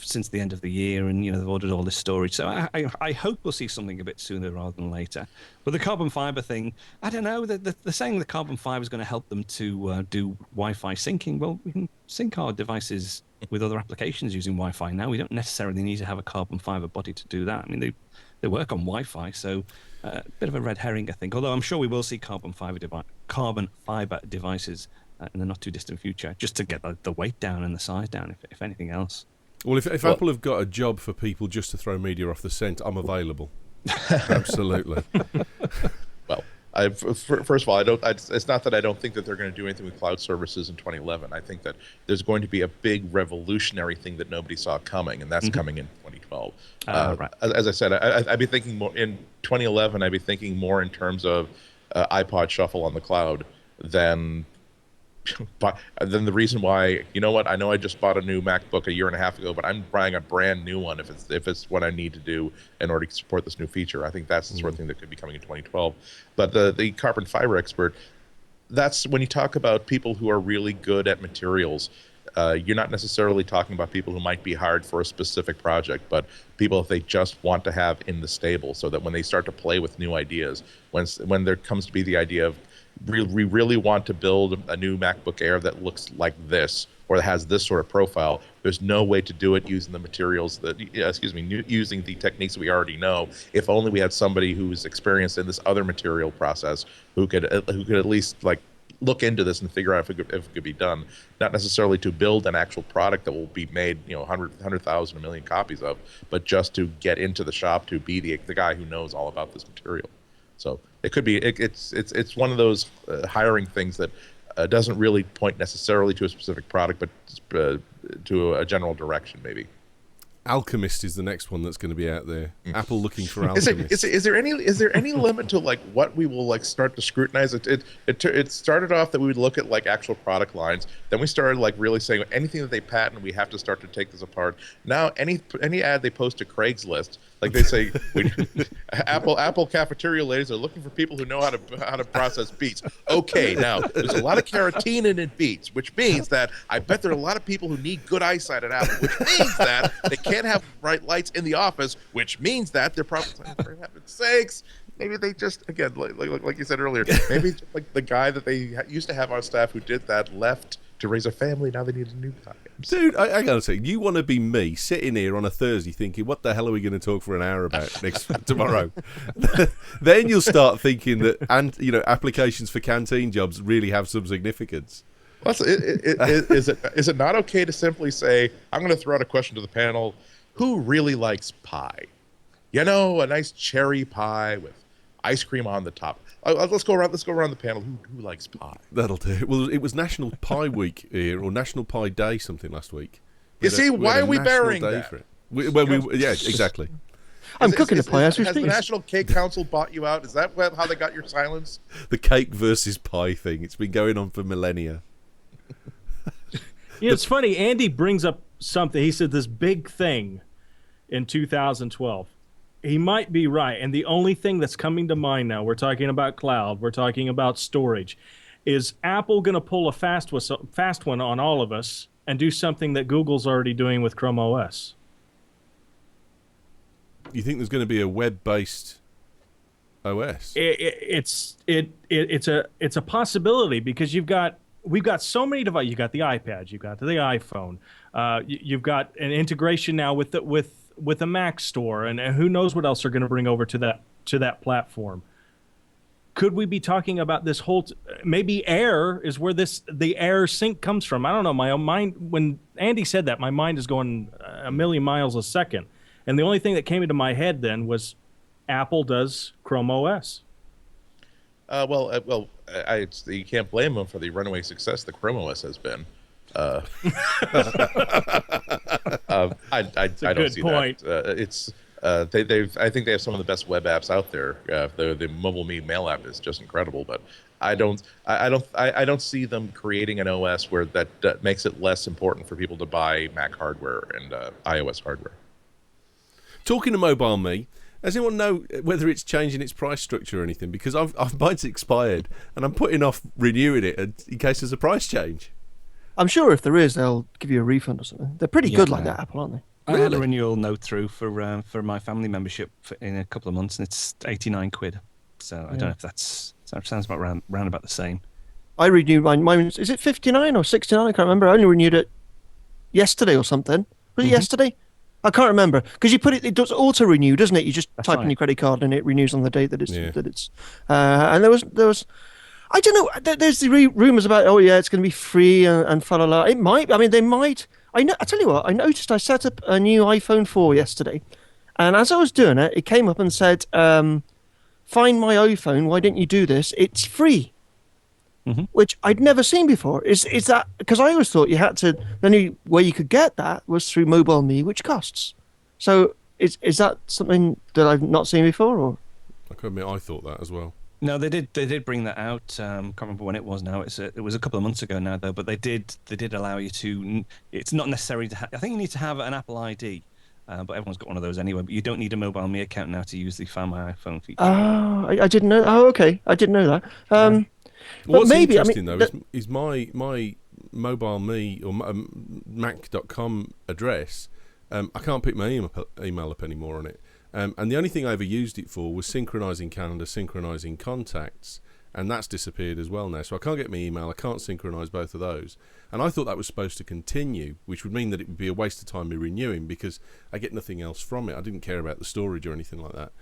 since the end of the year, and they've ordered all this storage. So I hope we'll see something a bit sooner rather than later. But the carbon fiber thing, I don't know. They're saying the carbon fiber is going to help them to do Wi-Fi syncing. Well, we can sync our devices with other applications using Wi-Fi now. We don't necessarily need to have a carbon fiber body to do that. I mean, they work on Wi-Fi, so a bit of a red herring, I think. Although I'm sure we will see carbon fiber devices in the not too distant future, just to get the weight down and the size down, if anything else. Well, if Apple have got a job for people just to throw media off the scent, I'm available. Absolutely. Well, first of all, it's not that I don't think that they're going to do anything with cloud services in 2011. I think that there's going to be a big revolutionary thing that nobody saw coming, and that's coming in 2012. Right. As I said, I'd be thinking more in 2011. I'd be thinking more in terms of iPod Shuffle on the cloud than. But then the reason why, you know what? I know I just bought a new MacBook a year and a half ago, but I'm buying a brand new one if it's what I need to do in order to support this new feature. I think that's the sort of thing that could be coming in 2012. But the carbon fiber expert, that's when you talk about people who are really good at materials. You're not necessarily talking about people who might be hired for a specific project, but people if they just want to have in the stable, so that when they start to play with new ideas, when there comes to be the idea of we really want to build a new MacBook Air that looks like this or that has this sort of profile, there's no way to do it using the materials using the techniques that we already know. If only we had somebody who's experienced in this other material process who could at least look into this and figure out if it could be done, not necessarily to build an actual product that will be made 100,000, a million copies of, but just to get into the shop to be the guy who knows all about this material. So it could be it's one of those hiring things that doesn't really point necessarily to a specific product, but to a general direction maybe. Alchemist is the next one that's going to be out there. Apple looking for Alchemist. Is there any limit to what we will start to scrutinize? It started off that we would look at actual product lines. Then we started really saying anything that they patent, we have to start to take this apart. Now any ad they post to Craigslist, they say Apple cafeteria ladies are looking for people who know how to process beets. Okay, now there's a lot of carotene in beets, which means that I bet there are a lot of people who need good eyesight at Apple, which means that they can't have bright lights in the office, which means that they're probably, for heaven's sakes, maybe they just, again, like you said earlier, maybe just the guy that they used to have on staff who did that left to raise a family. Now they need a new guy. Dude, I gotta say, you want to be me sitting here on a Thursday thinking, what the hell are we going to talk for an hour about tomorrow? Then you'll start thinking that, applications for canteen jobs really have some significance. Well, is it not okay to simply say, I'm going to throw out a question to the panel, who really likes pie? A nice cherry pie with ice cream on the top. Let's go around the panel. Who likes pie? That'll do. Well, it was National Pie Week here, or National Pie Day something last week. Why are we burying that? For it. Yeah, exactly. I'm cooking a pie as we speak. Has the National Cake Council bought you out? Is that how they got your silence? The cake versus pie thing. It's been going on for millennia. It's funny. Andy brings up something. He said this big thing in 2012. He might be right. And the only thing that's coming to mind now, we're talking about cloud, we're talking about storage, is Apple going to pull a fast one on all of us and do something that Google's already doing with Chrome OS? You think there's going to be a web-based OS? It's a possibility, because we've got so many devices. You got the iPad, you've got the iPhone, you've got an integration now with the Mac store, and who knows what else they're going to bring over to that platform. Could we be talking about this whole? Maybe Air is where the Air sync comes from. I don't know. My own mind, when Andy said that, my mind is going a million miles a second, and the only thing that came into my head then was Apple does Chrome OS. You can't blame them for the runaway success that Chrome OS has been. I don't see point. That. I think they have some of the best web apps out there. The Mobile Me mail app is just incredible, but I don't see them creating an OS where that makes it less important for people to buy Mac hardware and iOS hardware. Talking to Mobile Me, does anyone know whether it's changing its price structure or anything? Because mine's expired and I'm putting off renewing it in case there's a price change. I'm sure if there is, they'll give you a refund or something. They're pretty good like that, Apple, aren't they? I had a renewal note through for my family membership in a couple of months, and it's 89 quid. So I don't know if that sounds about round about the same. I renewed mine. Is it 59 or 69? I can't remember. I only renewed it yesterday or something. Was it yesterday? I can't remember, because it does auto renew, doesn't it? You just type in your credit card and it renews on the date that it's. And there was. I don't know. There's the rumors about it's going to be free and fa la la. It might. I mean, they might. I tell you what. I noticed I set up a new iPhone 4 yesterday, and as I was doing it, it came up and said, "Find my iPhone. Why didn't you do this? It's free." Mm-hmm. Which I'd never seen before. Is that because I always thought you had to? The only way you could get that was through Mobile Me, which costs. So is that something that I've not seen before? Or I could admit I thought that as well. No, they did bring that out. Can't remember when it was now. It was a couple of months ago now though. But they did allow you to. It's not necessary to. I think you need to have an Apple ID. But everyone's got one of those anyway. But you don't need a Mobile Me account now to use the Find My iPhone feature. Oh, I didn't know. Oh, okay, I didn't know that. What's maybe, interesting though is my Mobile Me or Mac.com address. I can't pick my email up anymore on it. And the only thing I ever used it for was synchronizing calendar, synchronizing contacts, and that's disappeared as well now. So I can't get my email, I can't synchronize both of those. And I thought that was supposed to continue, which would mean that it would be a waste of time me renewing because I get nothing else from it. I didn't care about the storage or anything like that.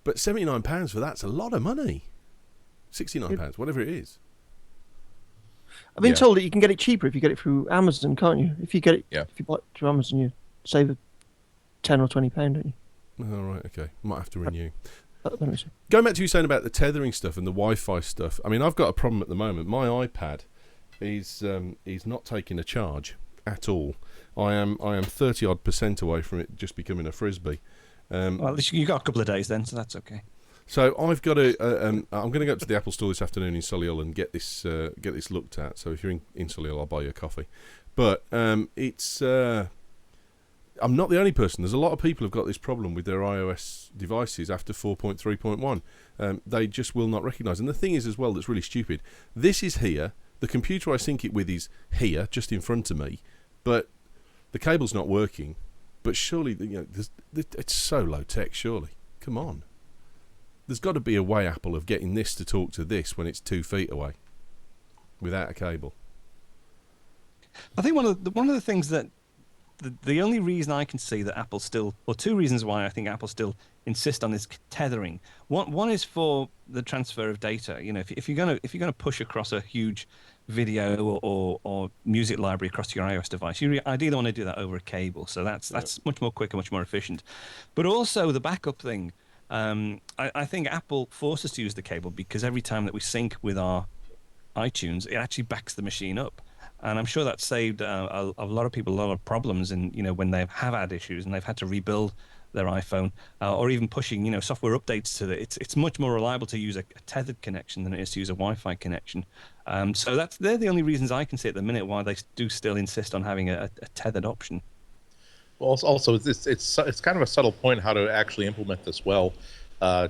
But £79 for that's a lot of money. £69, whatever it is. I've been told that you can get it cheaper if you get it through Amazon, can't you? If you get it, if you buy it through Amazon, you save £10 or £20, don't you? Oh, right, okay. Might have to renew. Let me see. Going back to you saying about the tethering stuff and the Wi-Fi stuff, I mean, I've got a problem at the moment. My iPad is not taking a charge at all. I am 30-odd% away from it just becoming a frisbee. Well, at least you got a couple of days then, so that's okay. So I've got to. I'm going to go up to the Apple Store this afternoon in Solihull and get this looked at. So if you're in Solihull, I'll buy you a coffee. But it's. I'm not the only person. There's a lot of people who've got this problem with their iOS devices after 4.3.1. They just will not recognise. And the thing is, as well, that's really stupid. This is here. The computer I sync it with is here, just in front of me, but the cable's not working. But surely, it's so low tech. Surely, come on. There's got to be a way, Apple, of getting this to talk to this when it's 2 feet away, without a cable. I think one of the things that the only reason I can see that Apple still, or two reasons why I think Apple still insist on this tethering. One is for the transfer of data. If you're gonna push across a huge video or music library across your iOS device, you ideally want to do that over a cable. So that's much more quicker, much more efficient. But also the backup thing. I think Apple forces us to use the cable because every time that we sync with our iTunes, it actually backs the machine up. And I'm sure that saved a lot of people a lot of problems, and when they have had issues and they've had to rebuild their iPhone, or even pushing software updates to it. It's much more reliable to use a tethered connection than it is to use a Wi-Fi connection. So they're the only reasons I can see at the minute why they do still insist on having a tethered option. Well, also it's kind of a subtle point how to actually implement this well.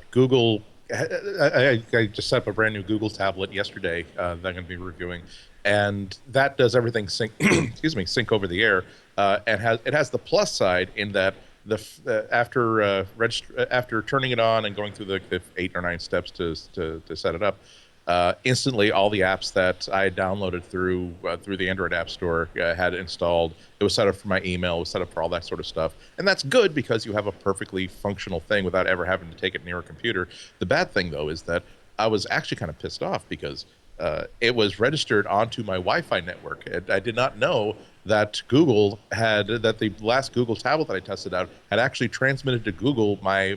Google, I just set up a brand new Google tablet yesterday that I'm going to be reviewing, and that does everything sync sync over the air, and it has the plus side in that after turning it on and going through the 8 or 9 steps to set it up, instantly all the apps that I had downloaded through the Android App Store had installed. It was set up for my email, it was set up for all that sort of stuff, and that's good because you have a perfectly functional thing without ever having to take it near a computer. The bad thing, though, is that I was actually kind of pissed off because it was registered onto my Wi-Fi network. I did not know that the last Google tablet that I tested out had actually transmitted to Google my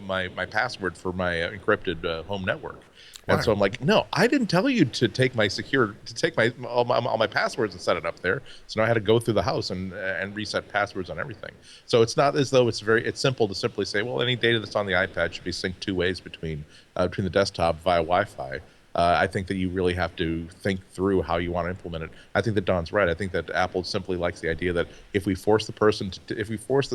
password for my encrypted home network. And so I'm like, no, I didn't tell you to take all my passwords and set it up there. So now I had to go through the house and reset passwords on everything. So it's not as though it's simple to simply say, well, any data that's on the iPad should be synced 2 ways between the desktop via Wi-Fi. I think that you really have to think through how you want to implement it. I think that Don's right. I think that Apple simply likes the idea that if we force this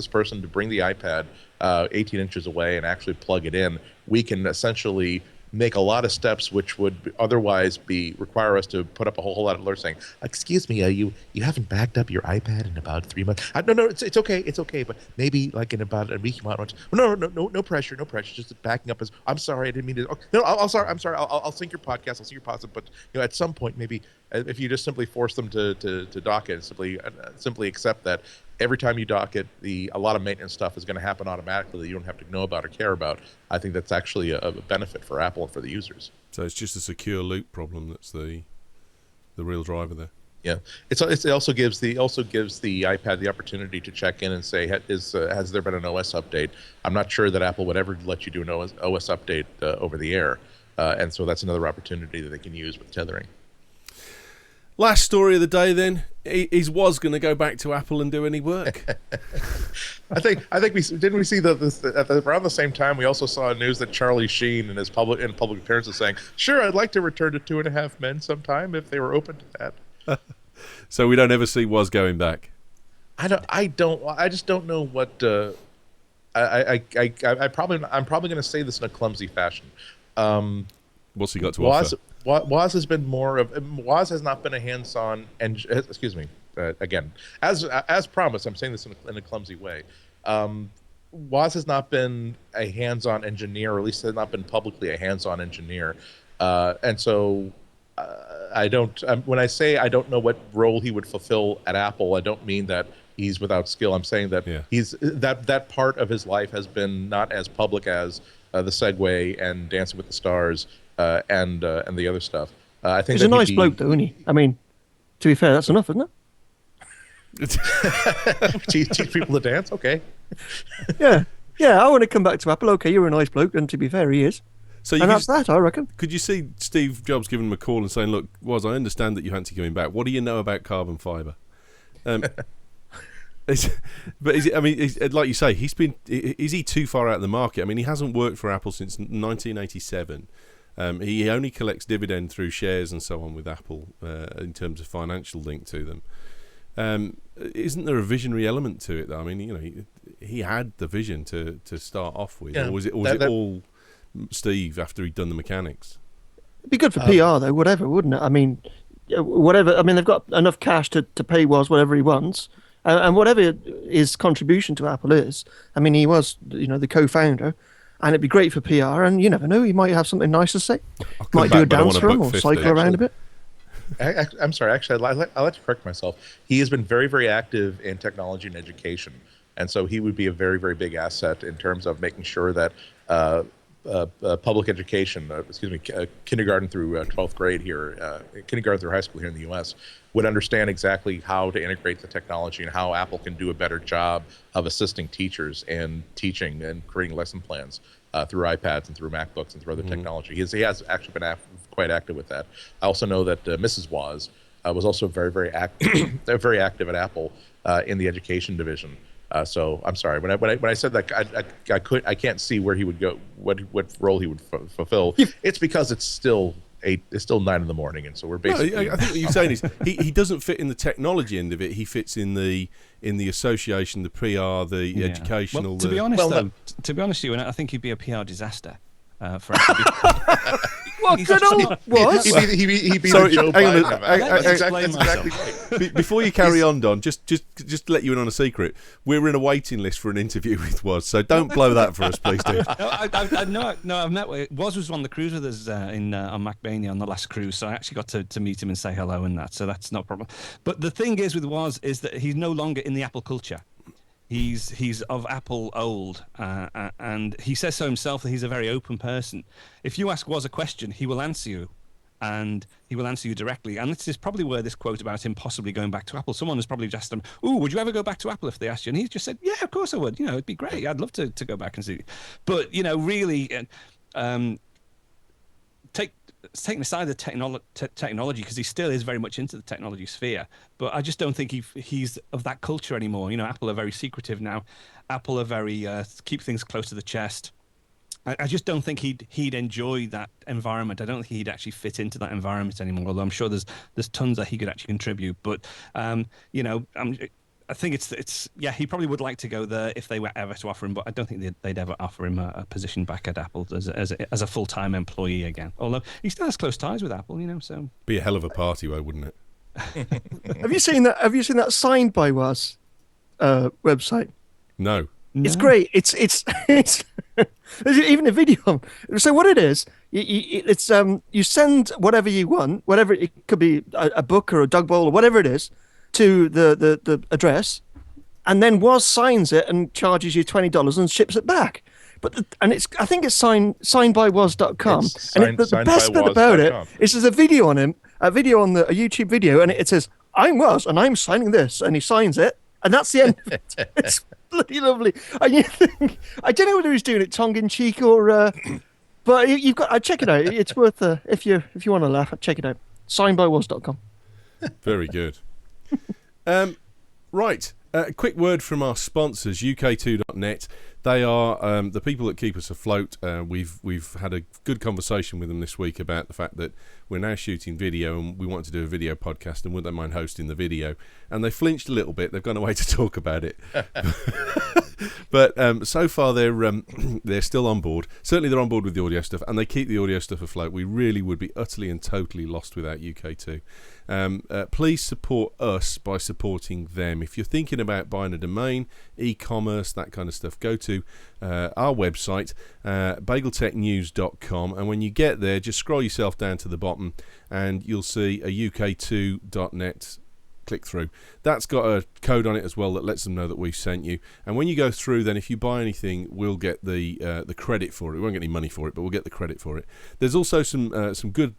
person to bring the iPad 18 inches away and actually plug it in, we can essentially make a lot of steps which would otherwise require us to put up a whole lot of alerts saying, "Excuse me, you haven't backed up your iPad in about 3 months." No, it's okay, but maybe like in about a week you might want to. No pressure, just backing up. I'm sorry, I didn't mean to. Oh, no, I'm sorry. I'll sync your podcast. I'll sync your podcast, but at some point maybe if you just simply force them to dock it, simply accept that. Every time you dock it, a lot of maintenance stuff is going to happen automatically that you don't have to know about or care about. I think that's actually a benefit for Apple and for the users. So it's just a secure loop problem that's the real driver there. Yeah, it also gives the iPad the opportunity to check in and say, has there been an OS update? I'm not sure that Apple would ever let you do an OS update over the air, and so that's another opportunity that they can use with tethering. Last story of the day, then, is was going to go back to Apple and do any work. I think we see around the same time we also saw news that Charlie Sheen in public appearances saying, "Sure, I'd like to return to 2.5 Men sometime if they were open to that." So we don't ever see was going back. I just don't know what. I'm probably going to say this in a clumsy fashion. What's he got to offer? Woz has been Woz has not been a hands-on, and excuse me, again, as promised, I'm saying this in a clumsy way. Woz has not been a hands-on engineer, or at least has not been publicly a hands-on engineer, and so I don't. When I say I don't know what role he would fulfill at Apple, I don't mean that he's without skill. I'm saying that he's that part of his life has been not as public as the Segway and Dancing with the Stars. And the other stuff. I think he's a nice bloke, though, isn't he? I mean, to be fair, that's enough, isn't it? Teach people to dance, okay? Yeah. I want to come back to Apple. Okay, you're a nice bloke, and to be fair, he is. So that's that, I reckon. Could you see Steve Jobs giving him a call and saying, "Look, I understand that you fancy coming back. What do you know about carbon fibre?" But is it? I mean, like you say, is he too far out of the market? I mean, he hasn't worked for Apple since 1987. He only collects dividend through shares and so on with Apple in terms of financial link to them. Isn't there a visionary element to it, though? I mean, he had the vision to start off with, or was it all Steve after he'd done the mechanics? It'd be good for PR, though, whatever, wouldn't it? I mean, whatever. I mean, they've got enough cash to pay Woz whatever he wants, and whatever his contribution to Apple is. I mean, he was, the co-founder. And it'd be great for PR, and you never know, he might have something nice to say. Might do a dance for him or cycle around a bit. I'm sorry, actually, I'd like to correct myself. He has been very, very active in technology and education, and so he would be a very, very big asset in terms of making sure that public education, kindergarten through 12th grade here, kindergarten through high school here in the U.S., would understand exactly how to integrate the technology and how Apple can do a better job of assisting teachers in teaching and creating lesson plans through iPads and through MacBooks and through other technology. He has actually been quite active with that. I also know that Mrs. Woz was also very active, very active at Apple in the education division. So I'm sorry when I said that I can't see where he would go, what role he would fulfill. It's because it's still 9 a.m, and so we're basically. No, I think what you're saying is he doesn't fit in the technology end of it. He fits in the association, the PR, the educational. Well, to be honest, Ewen, I think he'd be a PR disaster for Apple. What good old was? He'd be Sorry, the Joe hang on, Biden of Apple. That's exactly right. Before you carry on, Don, just to let you in on a secret, we're in a waiting list for an interview with Woz, so don't blow that for us, please, do. I've met Woz was on the cruise with us on MacBania on the last cruise, so I actually got to meet him and say hello and that, so that's not a problem. But the thing is with Woz is that he's no longer in the Apple culture. He's of Apple old, and he says so himself that he's a very open person. If you ask Woz a question, he will answer you, and he will answer you directly. And this is probably where this quote about him possibly going back to Apple, someone has probably just asked him, "Ooh, would you ever go back to Apple if they asked you?" And he's just said, "Yeah, of course I would. It'd be great. I'd love to go back and see." But really, taking aside the technology, because he still is very much into the technology sphere, but I just don't think he's of that culture anymore. Apple are very secretive now. Apple are very keep things close to the chest. I just don't think he'd enjoy that environment. I don't think he'd actually fit into that environment anymore. Although I'm sure there's tons that he could actually contribute. But I think it's he probably would like to go there if they were ever to offer him, but I don't think they'd ever offer him a position back at Apple as a full-time employee again. Although he still has close ties with Apple, so Be a hell of a party, though, wouldn't it? Have you seen that signed by Woz website? No. It's great. It's there's even a video. So what it is, it's you send whatever you want, whatever it could be, a book or a dog bowl or whatever it is, to the address, and then Woz signs it and charges you $20 and ships it back. I think it's signed by Woz.com. And the best bit about it is there's a video on him, a YouTube video, and it says, "I'm Woz and I'm signing this," and he signs it, and that's the end of it. It's bloody lovely. And you think, I don't know whether he's doing it tongue in cheek or, but you've got. Check it out. It's worth if you want to laugh, check it out. Signed by Woz.com. Very good. Right. A quick word from our sponsors, UK2.net. They are the people that keep us afloat. We've had a good conversation with them this week about the fact that we're now shooting video and we want to do a video podcast, and would they mind hosting the video? And they flinched a little bit. They've gone away to talk about it. But so far they're still on board. Certainly they're on board with the audio stuff, and they keep the audio stuff afloat. We really would be utterly and totally lost without UK2. Please support us by supporting them. If you're thinking about buying a domain, e-commerce, that kind of stuff, go to our website, bageltechnews.com, and when you get there, just scroll yourself down to the bottom and you'll see a UK2.net click through. That's got a code on it as well that lets them know that we've sent you. And when you go through, then if you buy anything, we'll get the credit for it. We won't get any money for it, but we'll get the credit for it. There's also some good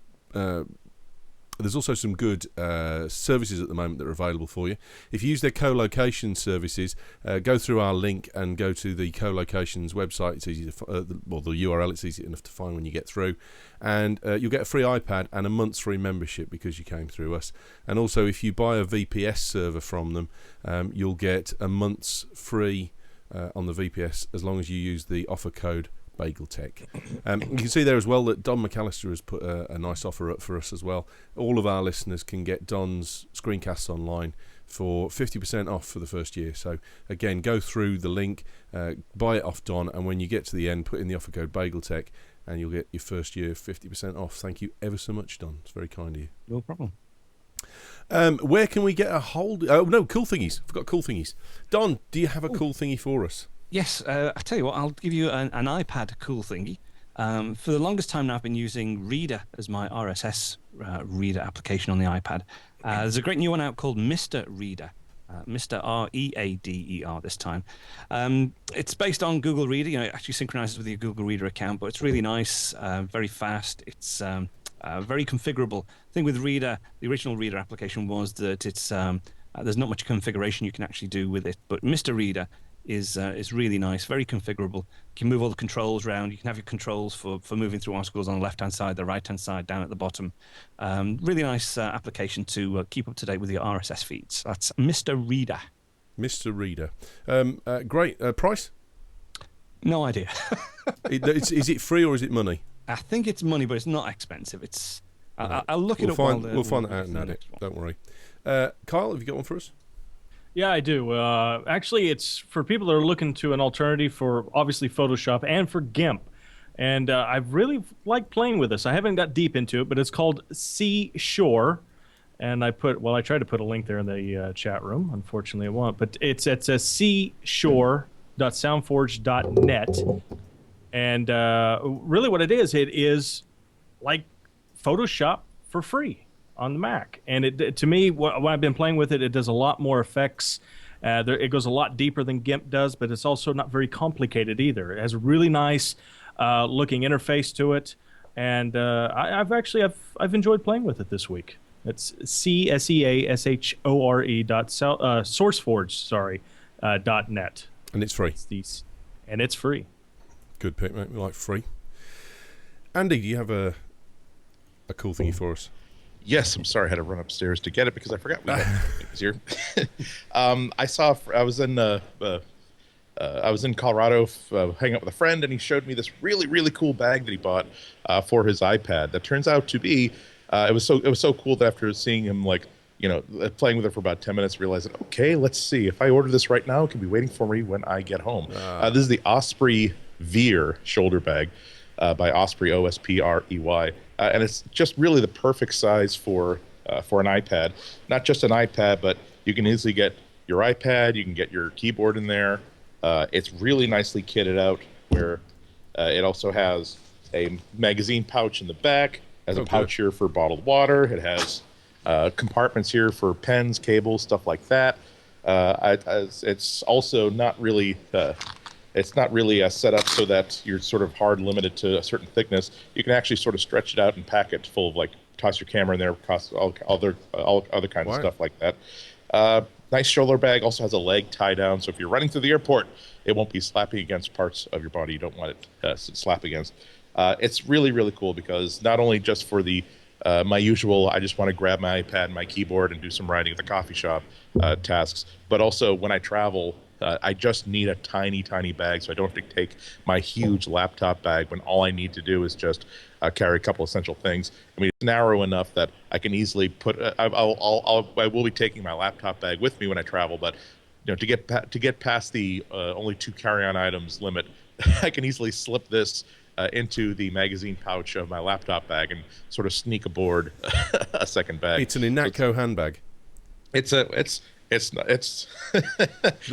services at the moment that are available for you. If you use their co-location services, go through our link and go to the co-locations website. It's easy to the URL. It's easy enough to find when you get through, and you'll get a free iPad and a month's free membership because you came through us. And also, if you buy a VPS server from them, you'll get a month's free on the VPS as long as you use the offer code BagelTech. You can see there as well that Don McAllister has put a nice offer up for us as well. All of our listeners can get Don's screencasts online for 50% off for the first year. So again, go through the link, buy it off Don, and when you get to the end, put in the offer code BagelTech and you'll get your first year 50% off. Thank you ever so much, Don. It's very kind of you. No problem. Where can we get a hold? Oh no, Cool Thingies. Forgot Cool Thingies. Don, do you have a cool thingy for us? Yes, I tell you what, I'll give you an iPad cool thingy. For the longest time now, I've been using Reader as my RSS reader application on the iPad. There's a great new one out called Mr. Reader, Mr. Reader this time. It's based on Google Reader. It actually synchronizes with your Google Reader account, but it's really nice, very fast. It's very configurable. The thing with Reader, the original Reader application was that it's there's not much configuration you can actually do with it, but Mr. Reader is really nice, very configurable. You can move all the controls around. You can have your controls for moving through obstacles on the left-hand side, the right-hand side, down at the bottom. Really nice application to keep up to date with your RSS feeds. That's Mr. Reader. Mr. Reader. Great. Price? No idea. Is it free or is it money? I think it's money, but it's not expensive. I'll look it up. We'll find that out in a minute. Don't worry. Kyle, have you got one for us? Yeah, I do. Actually, it's for people that are looking to an alternative for obviously Photoshop and for GIMP. And I've really liked playing with this. I haven't got deep into it, but it's called Seashore. And I tried to put a link there in the chat room. Unfortunately, it won't. But it's a seashore.soundforge.net. And really what it is like Photoshop for free on the Mac. And to me, when I've been playing with it, it does a lot more effects. It goes a lot deeper than GIMP does, but it's also not very complicated either. It has a really nice looking interface to it. And I've enjoyed playing with it this week. It's sourceforge.net. And it's free. And it's free. Good pick, mate. We like free. Andy, do you have a cool thingy for us? Yes, I'm sorry I had to run upstairs to get it because I forgot we had things here. I was in Colorado hanging out with a friend, and he showed me this really, really cool bag that he bought for his iPad. That turns out to be it was so cool that after seeing him playing with it for about 10 minutes, realized that okay, let's see if I order this right now, it can be waiting for me when I get home. This is the Osprey Veer shoulder bag by Osprey, Osprey, and it's just really the perfect size for an iPad. Not just an iPad, but you can easily get your iPad, you can get your keyboard in there. It's really nicely kitted out, where it also has a magazine pouch in the back, has a pouch here for bottled water. It has compartments here for pens, cables, stuff like that. It's also not really set up so that you're sort of hard limited to a certain thickness. You can actually sort of stretch it out and pack it full of toss your camera in there, all other kinds of stuff like that. Nice shoulder bag. Also has a leg tie down, so if you're running through the airport, it won't be slapping against parts of your body you don't want it to slap against. It's really, really cool because not only just for the my usual, I just want to grab my iPad and my keyboard and do some writing at the coffee shop tasks, but also when I travel, I just need a tiny, tiny bag so I don't have to take my huge laptop bag when all I need to do is just carry a couple essential things. I mean, it's narrow enough that I can easily put. I will be taking my laptop bag with me when I travel, but to get past the only 2 carry-on items limit, I can easily slip this into the magazine pouch of my laptop bag and sort of sneak aboard a second bag. It's an Ihnatko handbag. It's what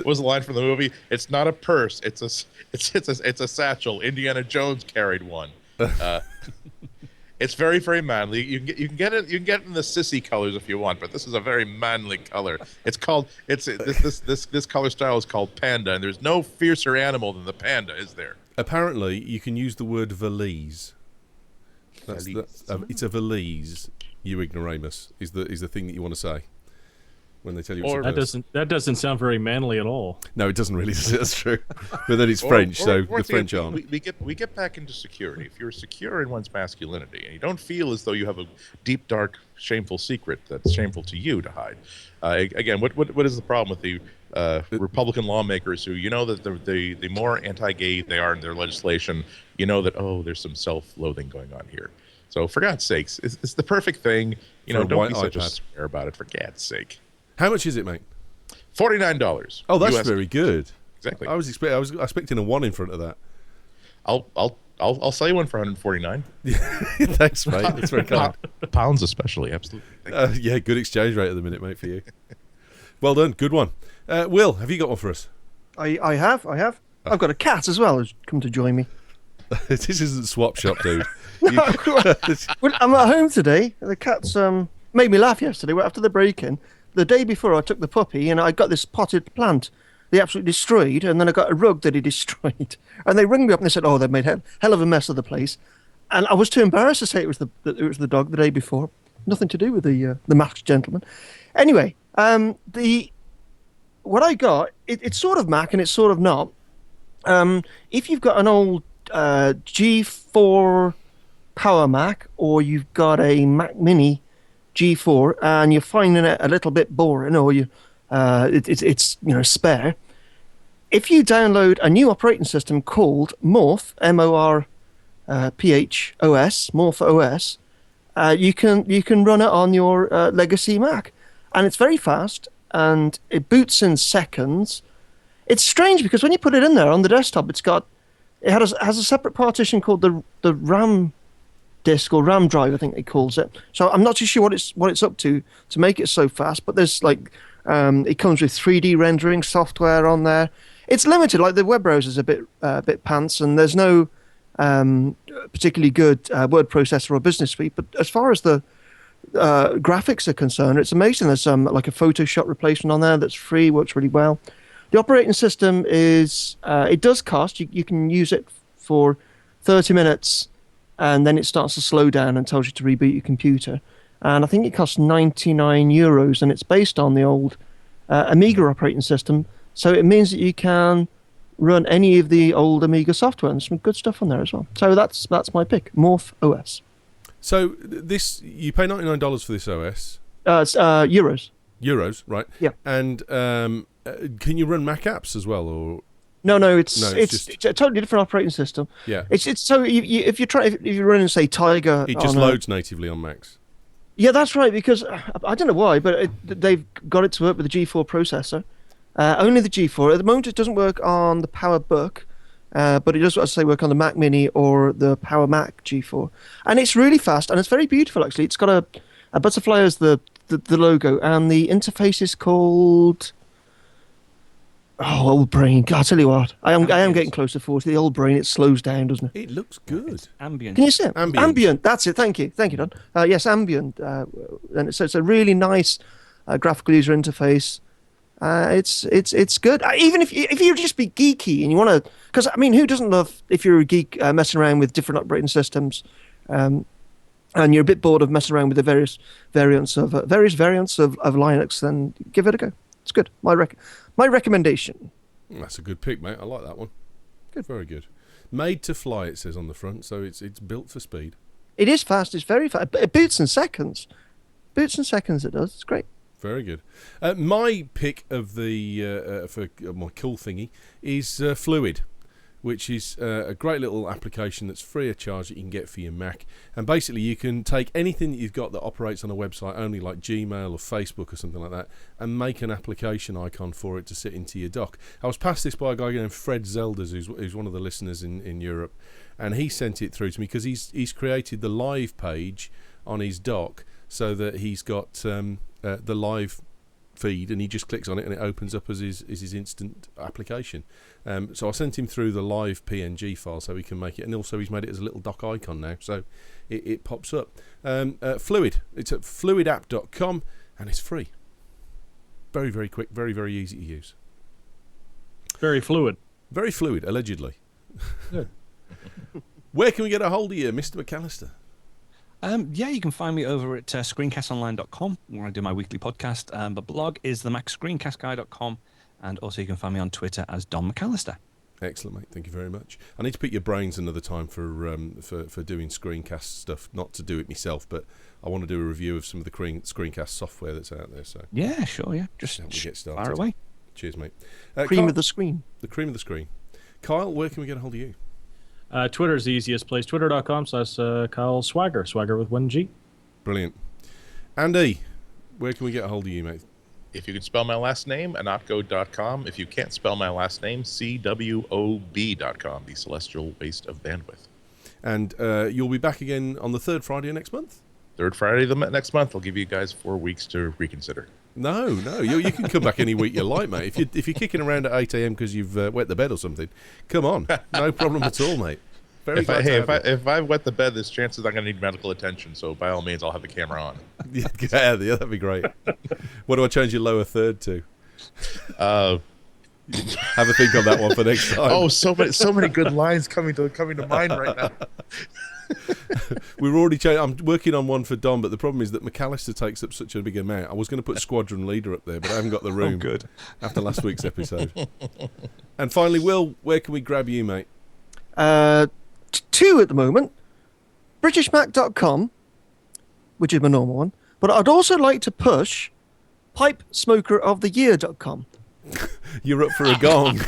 was the line from the movie? It's not a purse. It's a satchel. Indiana Jones carried one. It's very, very manly. You can get it in the sissy colors if you want, but this is a very manly color. This color style is called panda, and there's no fiercer animal than the panda, is there? Apparently, you can use the word valise. It's a valise. You ignoramus is the thing that you want to say when they tell you. That doesn't sound very manly at all. No, it doesn't really. That's true. But then it's French, so the French aren't. We get back into security. If you're secure in one's masculinity and you don't feel as though you have a deep, dark, shameful secret that's shameful to you to hide. Again, what is the problem with the Republican lawmakers who, that the more anti-gay they are in their legislation, that there's some self-loathing going on here. So for God's sakes, it's the perfect thing. Don't be such a square about it. For God's sake. How much is it, mate? $49. Oh, that's US. very good. Exactly. I was expecting a 1 in front of that. I'll sell you one for $149. Thanks, mate. That's very kind. Pounds especially, absolutely. Yeah, good exchange rate at the minute, mate, for you. Well done, good one. Will, have you got one for us? I have. I've got a cat as well who's come to join me. This isn't Swap Shop, dude. Well, I'm at home today. The cat's made me laugh yesterday after the break-in. The day before, I took the puppy and I got this potted plant they absolutely destroyed, and then I got a rug that he destroyed. And they rang me up and they said, "Oh, they made hell of a mess of the place." And I was too embarrassed to say it was the dog the day before. Nothing to do with the masked gentleman. Anyway, what what I got, it's sort of Mac and it's sort of not. If you've got an old G4 Power Mac, or you've got a Mac Mini G4, and you're finding it a little bit boring, or it's spare. If you download a new operating system called Morph, MORPHOS, Morph OS, you can run it on your legacy Mac, and it's very fast, and it boots in seconds. It's strange because when you put it in there on the desktop, it has a separate partition called the RAM disk or RAM drive, I think it calls it. So I'm not too sure what it's up to make it so fast. But there's it comes with 3D rendering software on there. It's limited, like the web browser's a bit pants, and there's no particularly good word processor or business suite. But as far as the graphics are concerned, it's amazing. There's like a Photoshop replacement on there that's free, works really well. The operating system it does cost. You can use it for 30 minutes, and then it starts to slow down and tells you to reboot your computer. And I think it costs €99, and it's based on the old Amiga operating system. So it means that you can run any of the old Amiga software, and some good stuff on there as well. So that's my pick, Morph OS. So you pay $99 for this OS? It's euros. Euros, right? Yeah. And can you run Mac apps as well, or? No, it's a totally different operating system. Yeah. It's so if you're running, say, Tiger, it just loads natively on Macs. Yeah, that's right. Because I don't know why, but they've got it to work with the G4 processor. Only the G4 at the moment. It doesn't work on the PowerBook, but it does, as I say, work on the Mac Mini or the Power Mac G4. And it's really fast, and it's very beautiful. Actually, it's got a butterfly as the logo, and the interface is called. Oh, old brain. God, I'll tell you what. I am getting close to 40. The old brain, it slows down, doesn't it? It looks good. It's ambient. Can you see it? Ambient. That's it. Thank you, Don. Yes, ambient. And it's a really nice graphical user interface. It's good. Even if you just be geeky and you want to, because I mean, who doesn't love, if you're a geek, messing around with different operating systems, and you're a bit bored of messing around with the various variants of Linux, then give it a go. It's good. My recommendation. That's a good pick, mate. I like that one. Good, very good. Made to fly, it says on the front, so it's built for speed. It is fast. It's very fast. It boots in seconds. It does. It's great. Very good. My pick of the for my cool thingy is Fluid, which is a great little application that's free of charge that you can get for your Mac. And basically you can take anything that you've got that operates on a website only, like Gmail or Facebook or something like that, and make an application icon for it to sit into your dock. I was passed this by a guy named Fred Zelders, who's one of the listeners in Europe, and he sent it through to me because he's created the live page on his dock so that he's got the live feed, and he just clicks on it and it opens up as his instant application. So I sent him through the live PNG file so he can make it, and also he's made it as a little dock icon now, so it pops up. Fluid, it's at fluidapp.com, and it's free. Very, very quick, very, very easy to use. Very fluid. Very fluid, allegedly. Where can we get a hold of you, Mr. McAllister? Yeah, you can find me over at screencastonline.com, where I do my weekly podcast. The blog is themacscreencastguy.com, and also you can find me on Twitter as Don McAllister. Excellent, mate. Thank you very much. I need to pick your brains another time for doing screencast stuff. Not to do it myself, but I want to do a review of some of the screencast software that's out there. So yeah, sure, yeah. Just help me get started. fire away. Cheers, mate. Cream of the screen. The cream of the screen. Kyle, where can we get a hold of you? Twitter's the easiest place. Twitter.com/Kyle Swagger. Swagger with 1G. Brilliant. Andy, where can we get a hold of you, mate? If you can spell my last name, Ihnatko.com. If you can't spell my last name, CWOB.com, the celestial waste of bandwidth. And you'll be back again on the third Friday of next month? Third Friday of the next month. I'll give you guys 4 weeks to reconsider. No, you can come back any week you like, mate. If you're kicking around at 8 a.m. because you've wet the bed or something, come on. No problem at all, mate. If I wet the bed, there's chances I'm going to need medical attention, so by all means, I'll have the camera on. Yeah, that'd be great. What do I change your lower third to? Have a think on that one for next time. Oh, so many good lines coming to mind right now. We're already. I'm working on one for Dom, but the problem is that McAllister takes up such a big amount. I was going to put Squadron Leader up there, but I haven't got the room. Oh, good. After last week's episode. And finally, Will, where can we grab you, mate? 2 at the moment. BritishMac.com, which is my normal one. But I'd also like to push PipesmokerOfTheYear.com. You're up for a gong.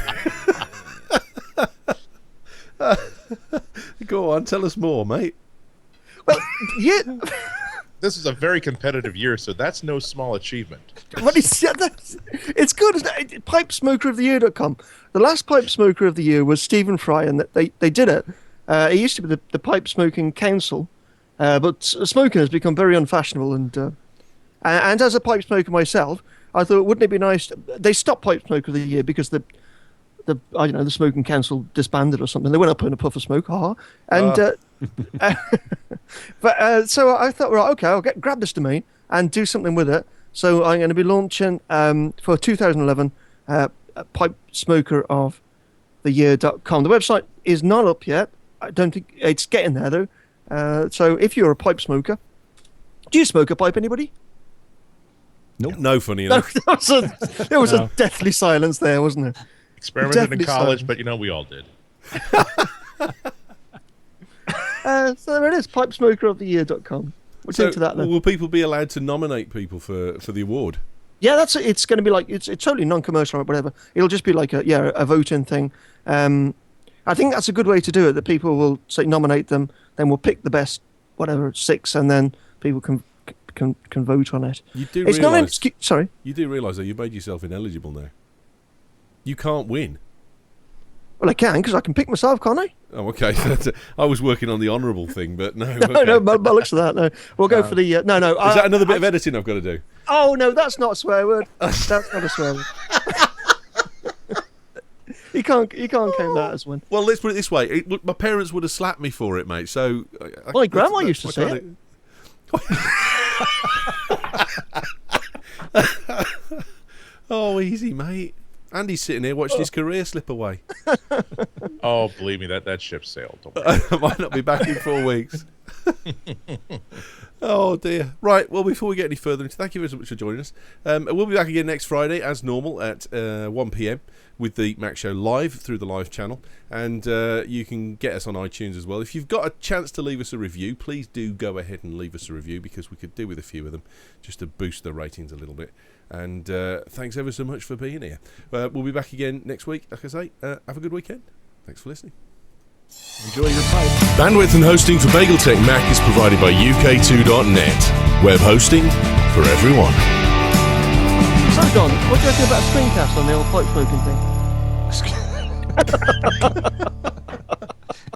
Go on, tell us more, mate. Well, yeah. This is a very competitive year, so that's no small achievement. What is it's good, isn't it? PipesmokerOfTheYear.com. The last Pipe Smoker of the Year was Stephen Fry, and they did it. It used to be the Pipe Smoking Council, but smoking has become very unfashionable. And as a pipe smoker myself, I thought, wouldn't it be nice? They stopped Pipe Smoker of the Year because the Smoking Council disbanded or something. They went up in a puff of smoke, and but so I thought, right, okay, I'll grab this domain and do something with it. So I'm going to be launching for 2011 PipesmokerOfTheYear.com. The website is not up yet. I don't think it's getting there though. So if you're a pipe smoker, do you smoke a pipe? Anybody? Nope. No, funny enough. There was a deathly silence there, wasn't there? Experimented in college, but we all did. So there it is, PipesmokerOfTheYear.com. We'll So do to that then. will people be allowed to nominate people for the award? Yeah, that's it. It's going to be like it's totally non-commercial or whatever. It'll just be like a voting thing. I think that's a good way to do it. That people will say nominate them, then we'll pick the best 6, and then people can vote on it. You do It's not an realise. sorry. You do realise that you made yourself ineligible now. You can't win. Well, I can because I can pick myself, can't I? Oh, okay. I was working on the honourable thing, but no. No, okay. no, bollocks to that. No, we'll go for the no. Is that another bit of editing I've got to do? Oh no, that's not a swear word. That's not a swear word. You can't count that as one. Well, let's put it this way. Look, my parents would have slapped me for it, mate. So, My grandma used to say it. Oh, easy, mate. Andy's sitting here watching his career slip away. Oh, believe me, that ship sailed. Don't worry. I might not be back in 4 weeks. Oh, dear. Right, well, before we get any further into, thank you very much for joining us. We'll be back again next Friday, as normal, at 1 p.m. with the Mac Show live through the live channel. And you can get us on iTunes as well. If you've got a chance to leave us a review, please do go ahead and leave us a review, because we could do with a few of them just to boost the ratings a little bit. And thanks ever so much for being here. We'll be back again next week. Like I say, have a good weekend. Thanks for listening. Enjoy your pipe. Bandwidth and hosting for BagelTech Mac is provided by UK2.net. Web hosting for everyone. So, Don, what do you reckon about a screencast on the old pipe smoking thing?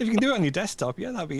If you can do it on your desktop, yeah, that'd be